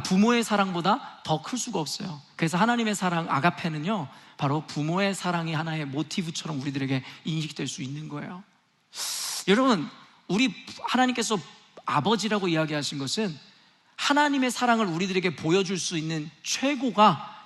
부모의 사랑보다 더 클 수가 없어요. 그래서 하나님의 사랑, 아가페는요, 바로 부모의 사랑이 하나의 모티브처럼 우리들에게 인식될 수 있는 거예요. 여러분, 우리 하나님께서 아버지라고 이야기하신 것은 하나님의 사랑을 우리들에게 보여줄 수 있는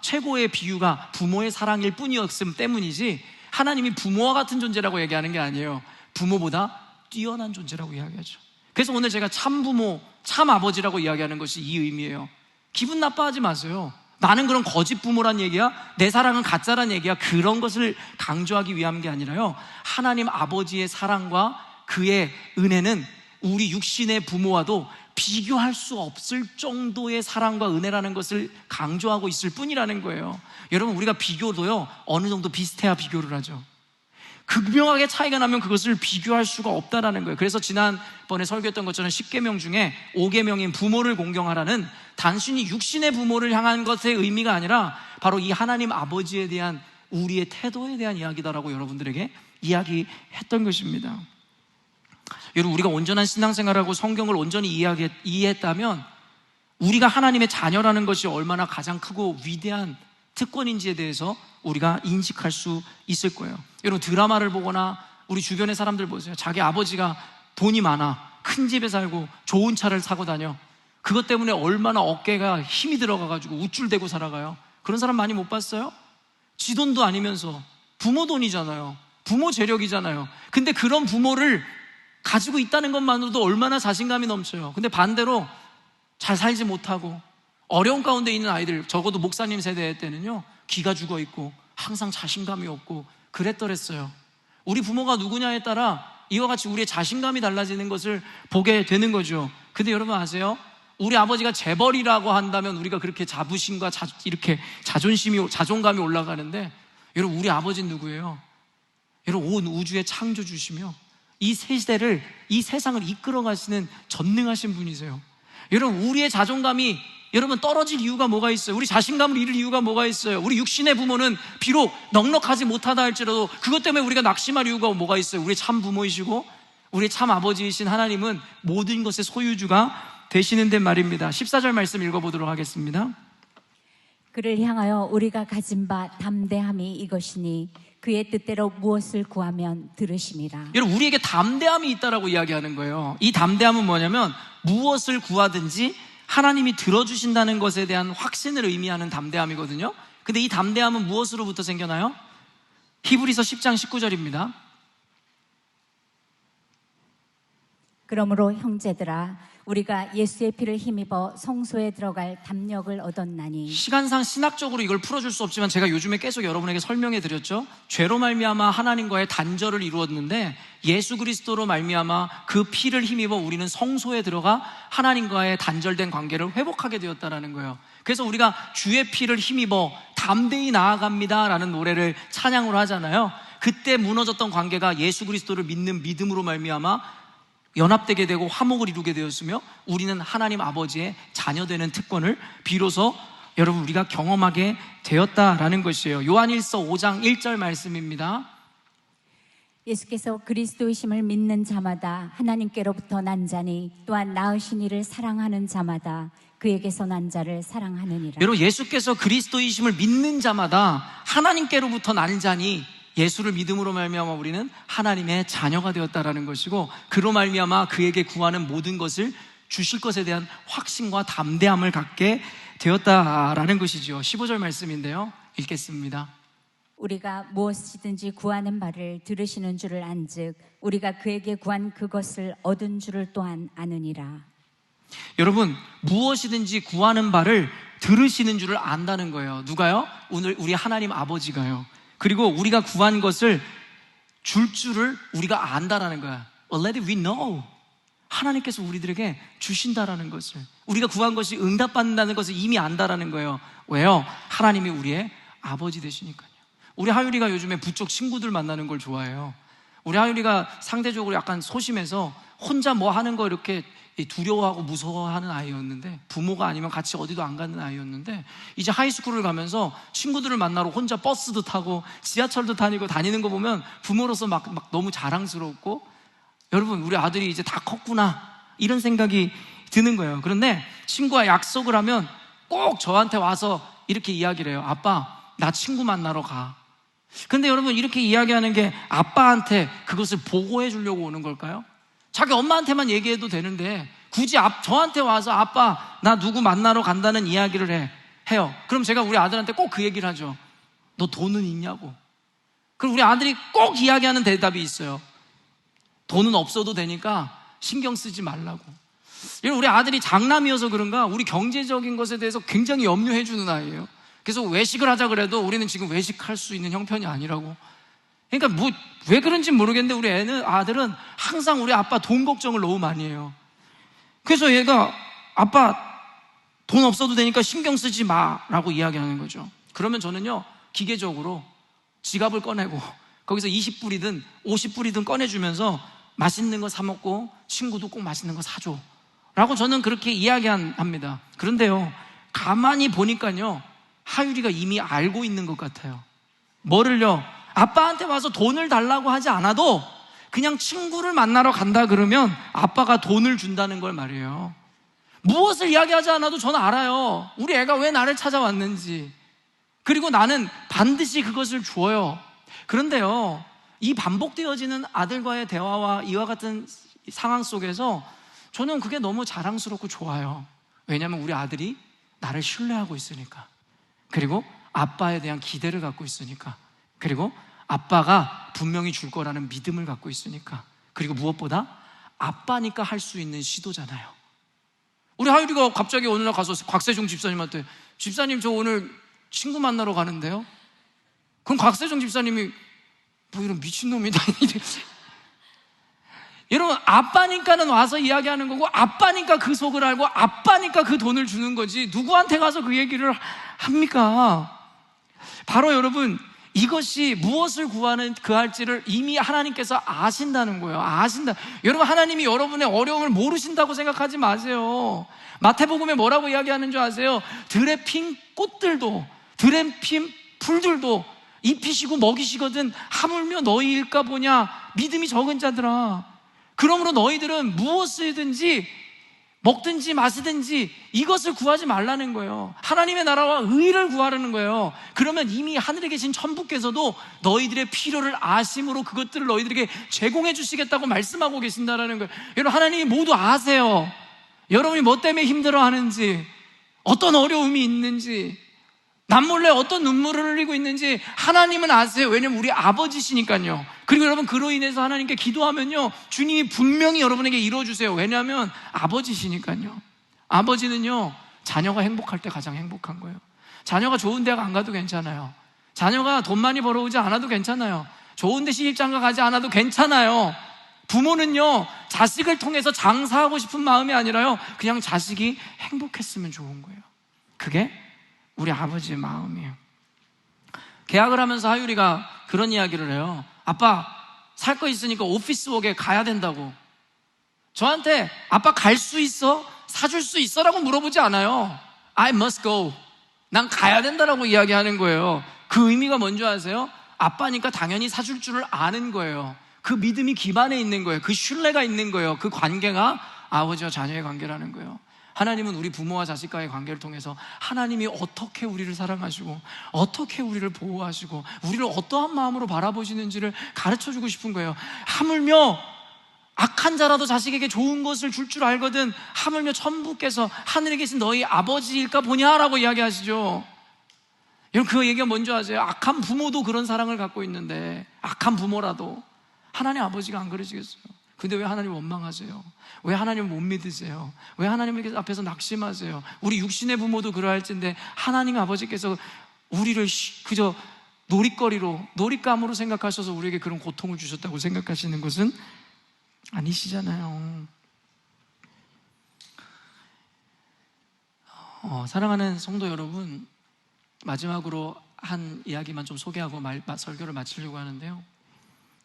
최고의 비유가 부모의 사랑일 뿐이었음 때문이지, 하나님이 부모와 같은 존재라고 얘기하는 게 아니에요. 부모보다 뛰어난 존재라고 이야기하죠. 그래서 오늘 제가 참 부모, 참 아버지라고 이야기하는 것이 이 의미예요. 기분 나빠하지 마세요. 나는 그런 거짓 부모란 얘기야? 내 사랑은 가짜란 얘기야? 그런 것을 강조하기 위한 게 아니라요, 하나님 아버지의 사랑과 그의 은혜는 우리 육신의 부모와도 비교할 수 없을 정도의 사랑과 은혜라는 것을 강조하고 있을 뿐이라는 거예요. 여러분, 우리가 비교도요, 어느 정도 비슷해야 비교를 하죠. 극명하게 차이가 나면 그것을 비교할 수가 없다라는 거예요. 그래서 지난번에 설교했던 것처럼 10계명 중에 5계명인 부모를 공경하라는, 단순히 육신의 부모를 향한 것의 의미가 아니라 바로 이 하나님 아버지에 대한 우리의 태도에 대한 이야기다라고 여러분들에게 이야기했던 것입니다. 여러분, 우리가 온전한 신앙생활하고 성경을 온전히 이해했다면 우리가 하나님의 자녀라는 것이 얼마나 가장 크고 위대한 특권인지에 대해서 우리가 인식할 수 있을 거예요. 여러분, 드라마를 보거나 우리 주변의 사람들 보세요. 자기 아버지가 돈이 많아, 큰 집에 살고 좋은 차를 사고 다녀. 그것 때문에 얼마나 어깨가 힘이 들어가가지고 우쭐대고 살아가요. 그런 사람 많이 못 봤어요? 지 돈도 아니면서 부모 돈이잖아요. 부모 재력이잖아요. 근데 그런 부모를 가지고 있다는 것만으로도 얼마나 자신감이 넘쳐요. 근데 반대로 잘 살지 못하고 어려운 가운데 있는 아이들, 적어도 목사님 세대 때는요, 귀가 죽어 있고 항상 자신감이 없고 그랬더랬어요. 우리 부모가 누구냐에 따라 이와 같이 우리의 자신감이 달라지는 것을 보게 되는 거죠. 근데 여러분 아세요? 우리 아버지가 재벌이라고 한다면 우리가 그렇게 자부심과 이렇게 자존감이 올라가는데, 여러분, 우리 아버지는 누구예요? 여러분, 온 우주의 창조주시며 이 세대를, 이 세상을 이끌어 가시는 전능하신 분이세요. 여러분, 우리의 자존감이 여러분 떨어질 이유가 뭐가 있어요? 우리 자신감을 잃을 이유가 뭐가 있어요? 우리 육신의 부모는 비록 넉넉하지 못하다 할지라도 그것 때문에 우리가 낙심할 이유가 뭐가 있어요? 우리 참 부모이시고 우리 참 아버지이신 하나님은 모든 것의 소유주가 되시는데 말입니다. 14절 말씀 읽어보도록 하겠습니다. 그를 향하여 우리가 가진 바 담대함이 이것이니 그의 뜻대로 무엇을 구하면 들으심이라. 여러분, 우리에게 담대함이 있다라고 이야기하는 거예요. 이 담대함은 뭐냐면 무엇을 구하든지 하나님이 들어주신다는 것에 대한 확신을 의미하는 담대함이거든요. 근데 이 담대함은 무엇으로부터 생겨나요? 히브리서 10장 19절입니다. 그러므로 형제들아 우리가 예수의 피를 힘입어 성소에 들어갈 담력을 얻었나니. 시간상 신학적으로 이걸 풀어줄 수 없지만 제가 요즘에 계속 여러분에게 설명해 드렸죠. 죄로 말미암아 하나님과의 단절을 이루었는데 예수 그리스도로 말미암아 그 피를 힘입어 우리는 성소에 들어가 하나님과의 단절된 관계를 회복하게 되었다는 거예요. 그래서 우리가 주의 피를 힘입어 담대히 나아갑니다 라는 노래를 찬양으로 하잖아요. 그때 무너졌던 관계가 예수 그리스도를 믿는 믿음으로 말미암아 연합되게 되고 화목을 이루게 되었으며 우리는 하나님 아버지의 자녀되는 특권을 비로소 여러분 우리가 경험하게 되었다라는 것이에요. 요한일서 5장 1절 말씀입니다. 예수께서 그리스도이심을 믿는 자마다 하나님께로부터 난 자니 또한 낳으신 이를 사랑하는 자마다 그에게서 난 자를 사랑하느니라. 여러분, 예수께서 그리스도이심을 믿는 자마다 하나님께로부터 난 자니 예수를 믿음으로 말미암아 우리는 하나님의 자녀가 되었다라는 것이고 그로 말미암아 그에게 구하는 모든 것을 주실 것에 대한 확신과 담대함을 갖게 되었다라는 것이죠. 15절 말씀인데요, 읽겠습니다. 우리가 무엇이든지 구하는 바를 들으시는 줄을 안즉 우리가 그에게 구한 그것을 얻은 줄을 또한 아느니라. 여러분, 무엇이든지 구하는 바를 들으시는 줄을 안다는 거예요. 누가요? 오늘 우리 하나님 아버지가요. 그리고 우리가 구한 것을 줄 줄을 우리가 안다라는 거야. Already we know. 하나님께서 우리들에게 주신다라는 것을, 우리가 구한 것이 응답받는다는 것을 이미 안다라는 거예요. 왜요? 하나님이 우리의 아버지 되시니까요. 우리 하율이가 요즘에 부쩍 친구들 만나는 걸 좋아해요. 우리 하율이가 상대적으로 약간 소심해서 혼자 뭐 하는 거 이렇게 두려워하고 무서워하는 아이였는데, 부모가 아니면 같이 어디도 안 가는 아이였는데, 이제 하이스쿨을 가면서 친구들을 만나러 혼자 버스도 타고 지하철도 다니는 거 보면 부모로서 막 너무 자랑스럽고, 여러분 우리 아들이 이제 다 컸구나 이런 생각이 드는 거예요. 그런데 친구와 약속을 하면 꼭 저한테 와서 이렇게 이야기를 해요. 아빠, 나 친구 만나러 가. 근데 여러분, 이렇게 이야기하는 게 아빠한테 그것을 보고해 주려고 오는 걸까요? 자기 엄마한테만 얘기해도 되는데 굳이 저한테 와서 아빠, 나 누구 만나러 간다는 이야기를 해요. 그럼 제가 우리 아들한테 꼭 그 얘기를 하죠. 너 돈은 있냐고. 그럼 우리 아들이 꼭 이야기하는 대답이 있어요. 돈은 없어도 되니까 신경 쓰지 말라고. 우리 아들이 장남이어서 그런가 우리 경제적인 것에 대해서 굉장히 염려해 주는 아이예요. 그래서 외식을 하자 그래도 우리는 지금 외식할 수 있는 형편이 아니라고. 그러니까 왜 그런지 모르겠는데 우리 아들은 항상 우리 아빠 돈 걱정을 너무 많이 해요. 그래서 얘가 아빠 돈 없어도 되니까 신경 쓰지 마라고 이야기하는 거죠. 그러면 저는요, 기계적으로 지갑을 꺼내고 거기서 20불이든 50불이든 꺼내주면서 맛있는 거 사 먹고 친구도 꼭 맛있는 거 사줘 라고 저는 그렇게 이야기합니다. 그런데요, 가만히 보니까요, 하율이가 이미 알고 있는 것 같아요. 뭐를요? 아빠한테 와서 돈을 달라고 하지 않아도 그냥 친구를 만나러 간다 그러면 아빠가 돈을 준다는 걸 말이에요. 무엇을 이야기하지 않아도 저는 알아요. 우리 애가 왜 나를 찾아왔는지. 그리고 나는 반드시 그것을 줘요. 그런데요, 이 반복되어지는 아들과의 대화와 이와 같은 상황 속에서 저는 그게 너무 자랑스럽고 좋아요. 왜냐하면 우리 아들이 나를 신뢰하고 있으니까. 그리고 아빠에 대한 기대를 갖고 있으니까. 그리고 아빠가 분명히 줄 거라는 믿음을 갖고 있으니까. 그리고 무엇보다 아빠니까 할 수 있는 시도잖아요. 우리 하율이가 갑자기 어느 날 가서 곽세종 집사님한테, 집사님 저 오늘 친구 만나러 가는데요. 그럼 곽세종 집사님이 뭐 이런 미친놈이다. 여러분, 아빠니까는 와서 이야기하는 거고, 아빠니까 그 속을 알고, 아빠니까 그 돈을 주는 거지 누구한테 가서 그 얘기를 합니까? 바로 여러분, 이것이 무엇을 구할지를 이미 하나님께서 아신다는 거예요. 아신다. 여러분, 하나님이 여러분의 어려움을 모르신다고 생각하지 마세요. 마태복음에 뭐라고 이야기하는 줄 아세요? 들에 핀 꽃들도, 들에 핀 풀들도 입히시고 먹이시거든 하물며 너희일까 보냐. 믿음이 적은 자들아. 그러므로 너희들은 무엇이든지 먹든지 마시든지 이것을 구하지 말라는 거예요. 하나님의 나라와 의를 구하라는 거예요. 그러면 이미 하늘에 계신 천부께서도 너희들의 필요를 아심으로 그것들을 너희들에게 제공해 주시겠다고 말씀하고 계신다는 거예요. 여러분, 하나님이 모두 아세요. 여러분이 뭐 때문에 힘들어하는지, 어떤 어려움이 있는지, 남몰래 어떤 눈물을 흘리고 있는지 하나님은 아세요. 왜냐면 우리 아버지시니까요. 그리고 여러분, 그로 인해서 하나님께 기도하면요, 주님이 분명히 여러분에게 이루어주세요. 왜냐하면 아버지시니까요. 아버지는요, 자녀가 행복할 때 가장 행복한 거예요. 자녀가 좋은 대학 안 가도 괜찮아요. 자녀가 돈 많이 벌어오지 않아도 괜찮아요. 좋은 데 시집장가 가지 않아도 괜찮아요. 부모는요, 자식을 통해서 장사하고 싶은 마음이 아니라요, 그냥 자식이 행복했으면 좋은 거예요. 그게 우리 아버지의 마음이에요. 계약을 하면서 하율이가 그런 이야기를 해요. 아빠, 살 거 있으니까 오피스웍에 가야 된다고. 저한테 아빠 갈 수 있어? 사줄 수 있어? 라고 물어보지 않아요. I must go. 난 가야 된다라고 이야기하는 거예요. 그 의미가 뭔지 아세요? 아빠니까 당연히 사줄 줄을 아는 거예요. 그 믿음이 기반에 있는 거예요. 그 신뢰가 있는 거예요. 그 관계가 아버지와 자녀의 관계라는 거예요. 하나님은 우리 부모와 자식과의 관계를 통해서 하나님이 어떻게 우리를 사랑하시고 어떻게 우리를 보호하시고 우리를 어떠한 마음으로 바라보시는지를 가르쳐주고 싶은 거예요. 하물며 악한 자라도 자식에게 좋은 것을 줄 줄 알거든 하물며 천부께서 하늘에 계신 너희 아버지일까 보냐라고 이야기하시죠. 여러분, 그 얘기가 뭔지 아세요? 악한 부모도 그런 사랑을 갖고 있는데, 악한 부모라도 하나님 아버지가 안 그러시겠어요? 근데 왜 하나님 원망하세요? 왜 하나님을 못 믿으세요? 왜 하나님 앞에서 낙심하세요? 우리 육신의 부모도 그러할진데 하나님 아버지께서 우리를 그저 놀잇거리로, 놀잇감으로 생각하셔서 우리에게 그런 고통을 주셨다고 생각하시는 것은 아니시잖아요. 사랑하는 성도 여러분, 마지막으로 한 이야기만 좀 소개하고 설교를 마치려고 하는데요,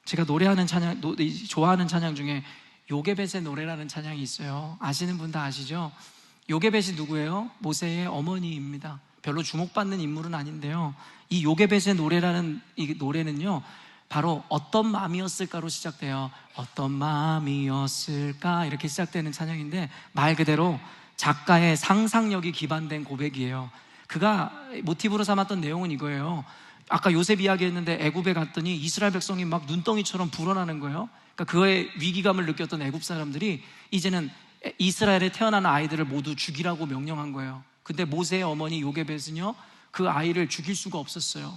제가 노래하는 찬양, 좋아하는 찬양 중에 요게벳의 노래라는 찬양이 있어요. 아시는 분 다 아시죠? 요게벳이 누구예요? 모세의 어머니입니다. 별로 주목받는 인물은 아닌데요, 이 요게벳의 노래라는 이 노래는요, 바로 어떤 마음이었을까로 시작돼요. 어떤 마음이었을까, 이렇게 시작되는 찬양인데, 말 그대로 작가의 상상력이 기반된 고백이에요. 그가 모티브로 삼았던 내용은 이거예요. 아까 요셉 이야기했는데 애굽에 갔더니 이스라엘 백성이 막 눈덩이처럼 불어나는 거예요. 그러니까 그의 위기감을 느꼈던 애굽 사람들이 이제는 이스라엘에 태어나는 아이들을 모두 죽이라고 명령한 거예요. 근데 모세의 어머니 요게벳은요, 그 아이를 죽일 수가 없었어요.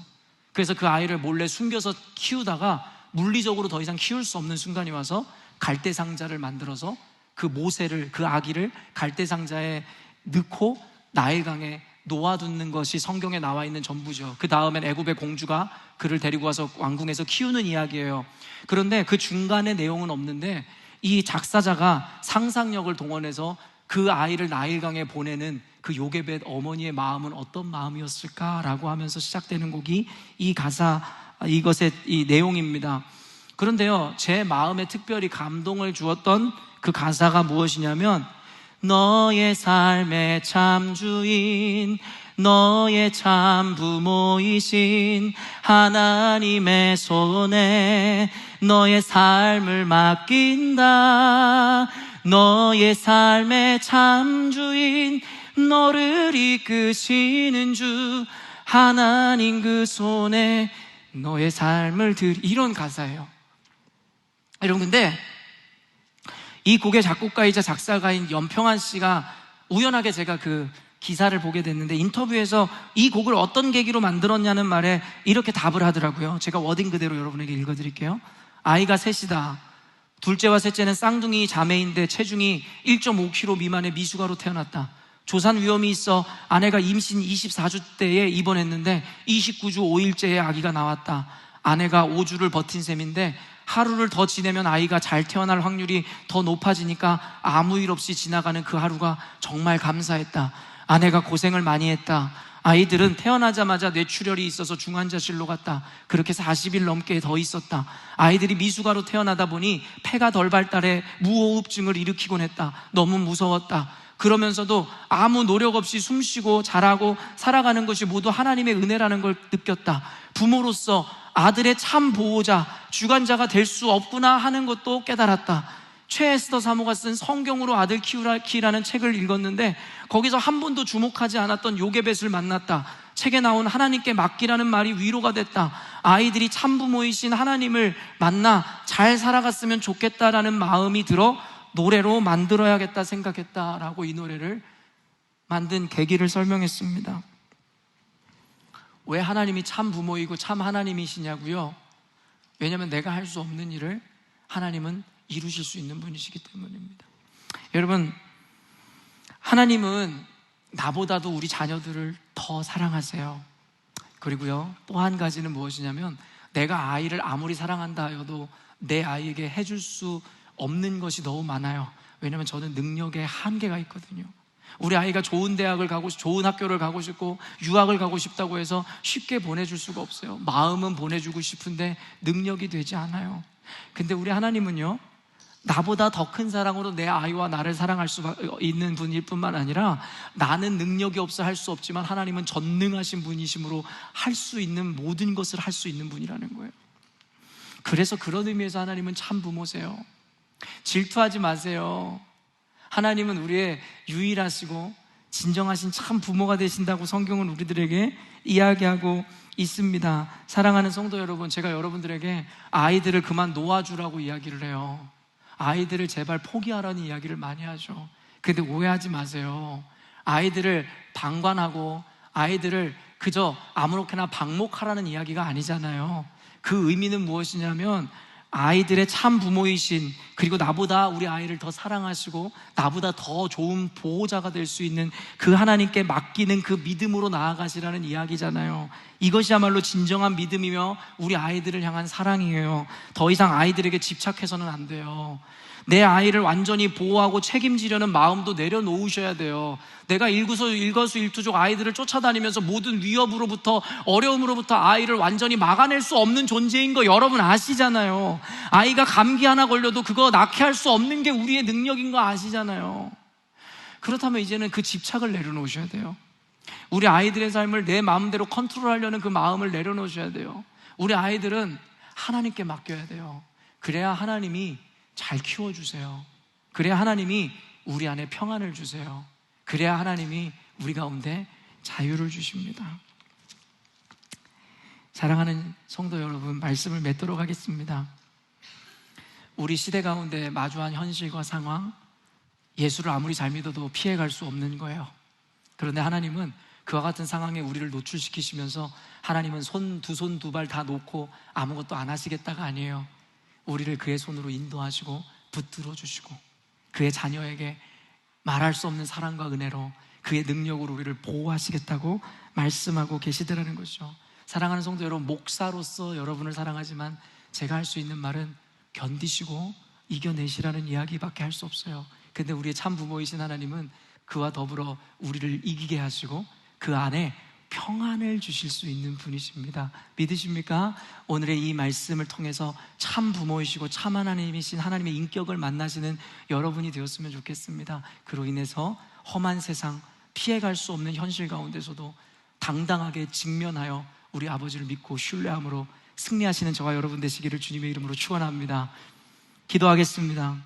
그래서 그 아이를 몰래 숨겨서 키우다가 물리적으로 더 이상 키울 수 없는 순간이 와서 갈대 상자를 만들어서 그 모세를, 그 아기를 갈대 상자에 넣고 나일강에 놓아두는 것이 성경에 나와 있는 전부죠. 그 다음엔 애굽의 공주가 그를 데리고 와서 왕궁에서 키우는 이야기예요. 그런데 그 중간에 내용은 없는데 이 작사자가 상상력을 동원해서 그 아이를 나일강에 보내는 그 요게벳 어머니의 마음은 어떤 마음이었을까라고 하면서 시작되는 곡이 이 가사, 이것의 이 내용입니다. 그런데요, 제 마음에 특별히 감동을 주었던 그 가사가 무엇이냐면, 너의 삶의 참 주인, 너의 참 부모이신 하나님의 손에 너의 삶을 맡긴다. 너의 삶의 참 주인, 너를 이끄시는 주 하나님 그 손에 너의 삶을 이런 가사예요. 여러분, 근데 이 곡의 작곡가이자 작사가인 연평한 씨가 우연하게 제가 그 기사를 보게 됐는데, 인터뷰에서 이 곡을 어떤 계기로 만들었냐는 말에 이렇게 답을 하더라고요. 제가 워딩 그대로 여러분에게 읽어드릴게요. 아이가 셋이다. 둘째와 셋째는 쌍둥이 자매인데 체중이 1.5kg 미만의 미숙아로 태어났다. 조산 위험이 있어 아내가 임신 24주 때에 입원했는데 29주 5일째에 아기가 나왔다. 아내가 5주를 버틴 셈인데 하루를 더 지내면 아이가 잘 태어날 확률이 더 높아지니까 아무 일 없이 지나가는 그 하루가 정말 감사했다. 아내가 고생을 많이 했다. 아이들은 태어나자마자 뇌출혈이 있어서 중환자실로 갔다. 그렇게 40일 넘게 더 있었다. 아이들이 미숙아로 태어나다 보니 폐가 덜 발달해 무호흡증을 일으키곤 했다. 너무 무서웠다. 그러면서도 아무 노력 없이 숨쉬고 자라고 살아가는 것이 모두 하나님의 은혜라는 걸 느꼈다. 부모로서 아들의 참 보호자, 주관자가 될 수 없구나 하는 것도 깨달았다. 최 에스더 사모가 쓴 성경으로 아들 키우라는 책을 읽었는데 거기서 한 번도 주목하지 않았던 요게벳을 만났다. 책에 나온 하나님께 맡기라는 말이 위로가 됐다. 아이들이 참부모이신 하나님을 만나 잘 살아갔으면 좋겠다라는 마음이 들어 노래로 만들어야겠다 생각했다라고 이 노래를 만든 계기를 설명했습니다. 왜 하나님이 참 부모이고 참 하나님이시냐고요? 왜냐하면 내가 할 수 없는 일을 하나님은 이루실 수 있는 분이시기 때문입니다. 여러분, 하나님은 나보다도 우리 자녀들을 더 사랑하세요. 그리고요, 또 한 가지는 무엇이냐면 내가 아이를 아무리 사랑한다 해도 내 아이에게 해줄 수 없는 것이 너무 많아요. 왜냐하면 저는 능력에 한계가 있거든요. 우리 아이가 좋은 대학을 가고 좋은 학교를 가고 싶고 유학을 가고 싶다고 해서 쉽게 보내줄 수가 없어요. 마음은 보내주고 싶은데 능력이 되지 않아요. 근데 우리 하나님은요, 나보다 더 큰 사랑으로 내 아이와 나를 사랑할 수 있는 분일 뿐만 아니라 나는 능력이 없어 할 수 없지만 하나님은 전능하신 분이심으로 할 수 있는 모든 것을 할 수 있는 분이라는 거예요. 그래서 그런 의미에서 하나님은 참 부모세요. 질투하지 마세요. 하나님은 우리의 유일하시고 진정하신 참 부모가 되신다고 성경은 우리들에게 이야기하고 있습니다. 사랑하는 성도 여러분, 제가 여러분들에게 아이들을 그만 놓아주라고 이야기를 해요. 아이들을 제발 포기하라는 이야기를 많이 하죠. 근데 오해하지 마세요. 아이들을 방관하고 아이들을 그저 아무렇게나 방목하라는 이야기가 아니잖아요. 그 의미는 무엇이냐면 아이들의 참 부모이신, 그리고 나보다 우리 아이를 더 사랑하시고 나보다 더 좋은 보호자가 될 수 있는 그 하나님께 맡기는 그 믿음으로 나아가시라는 이야기잖아요. 이것이야말로 진정한 믿음이며 우리 아이들을 향한 사랑이에요. 더 이상 아이들에게 집착해서는 안 돼요. 내 아이를 완전히 보호하고 책임지려는 마음도 내려놓으셔야 돼요. 내가 일거수일투족 아이들을 쫓아다니면서 모든 위협으로부터, 어려움으로부터 아이를 완전히 막아낼 수 없는 존재인 거 여러분 아시잖아요. 아이가 감기 하나 걸려도 그거 낫게 할 수 없는 게 우리의 능력인 거 아시잖아요. 그렇다면 이제는 그 집착을 내려놓으셔야 돼요. 우리 아이들의 삶을 내 마음대로 컨트롤하려는 그 마음을 내려놓으셔야 돼요. 우리 아이들은 하나님께 맡겨야 돼요. 그래야 하나님이 잘 키워주세요. 그래야 하나님이 우리 안에 평안을 주세요. 그래야 하나님이 우리 가운데 자유를 주십니다. 사랑하는 성도 여러분, 말씀을 맺도록 하겠습니다. 우리 시대 가운데 마주한 현실과 상황, 예수를 아무리 잘 믿어도 피해갈 수 없는 거예요. 그런데 하나님은 그와 같은 상황에 우리를 노출시키시면서 하나님은 두 손 두 발 다 놓고 아무것도 안 하시겠다가 아니에요. 우리를 그의 손으로 인도하시고 붙들어 주시고 그의 자녀에게 말할 수 없는 사랑과 은혜로 그의 능력으로 우리를 보호하시겠다고 말씀하고 계시더라는 것이죠. 사랑하는 성도 여러분, 목사로서 여러분을 사랑하지만 제가 할 수 있는 말은 견디시고 이겨내시라는 이야기밖에 할 수 없어요. 근데 우리의 참 부모이신 하나님은 그와 더불어 우리를 이기게 하시고 그 안에 평안을 주실 수 있는 분이십니다. 믿으십니까? 오늘의 이 말씀을 통해서 참 부모이시고 참 하나님이신 하나님의 인격을 만나시는 여러분이 되었으면 좋겠습니다. 그로 인해서 험한 세상, 피해갈 수 없는 현실 가운데서도 당당하게 직면하여 우리 아버지를 믿고 신뢰함으로 승리하시는 저와 여러분 되시기를 주님의 이름으로 축원합니다. 기도하겠습니다.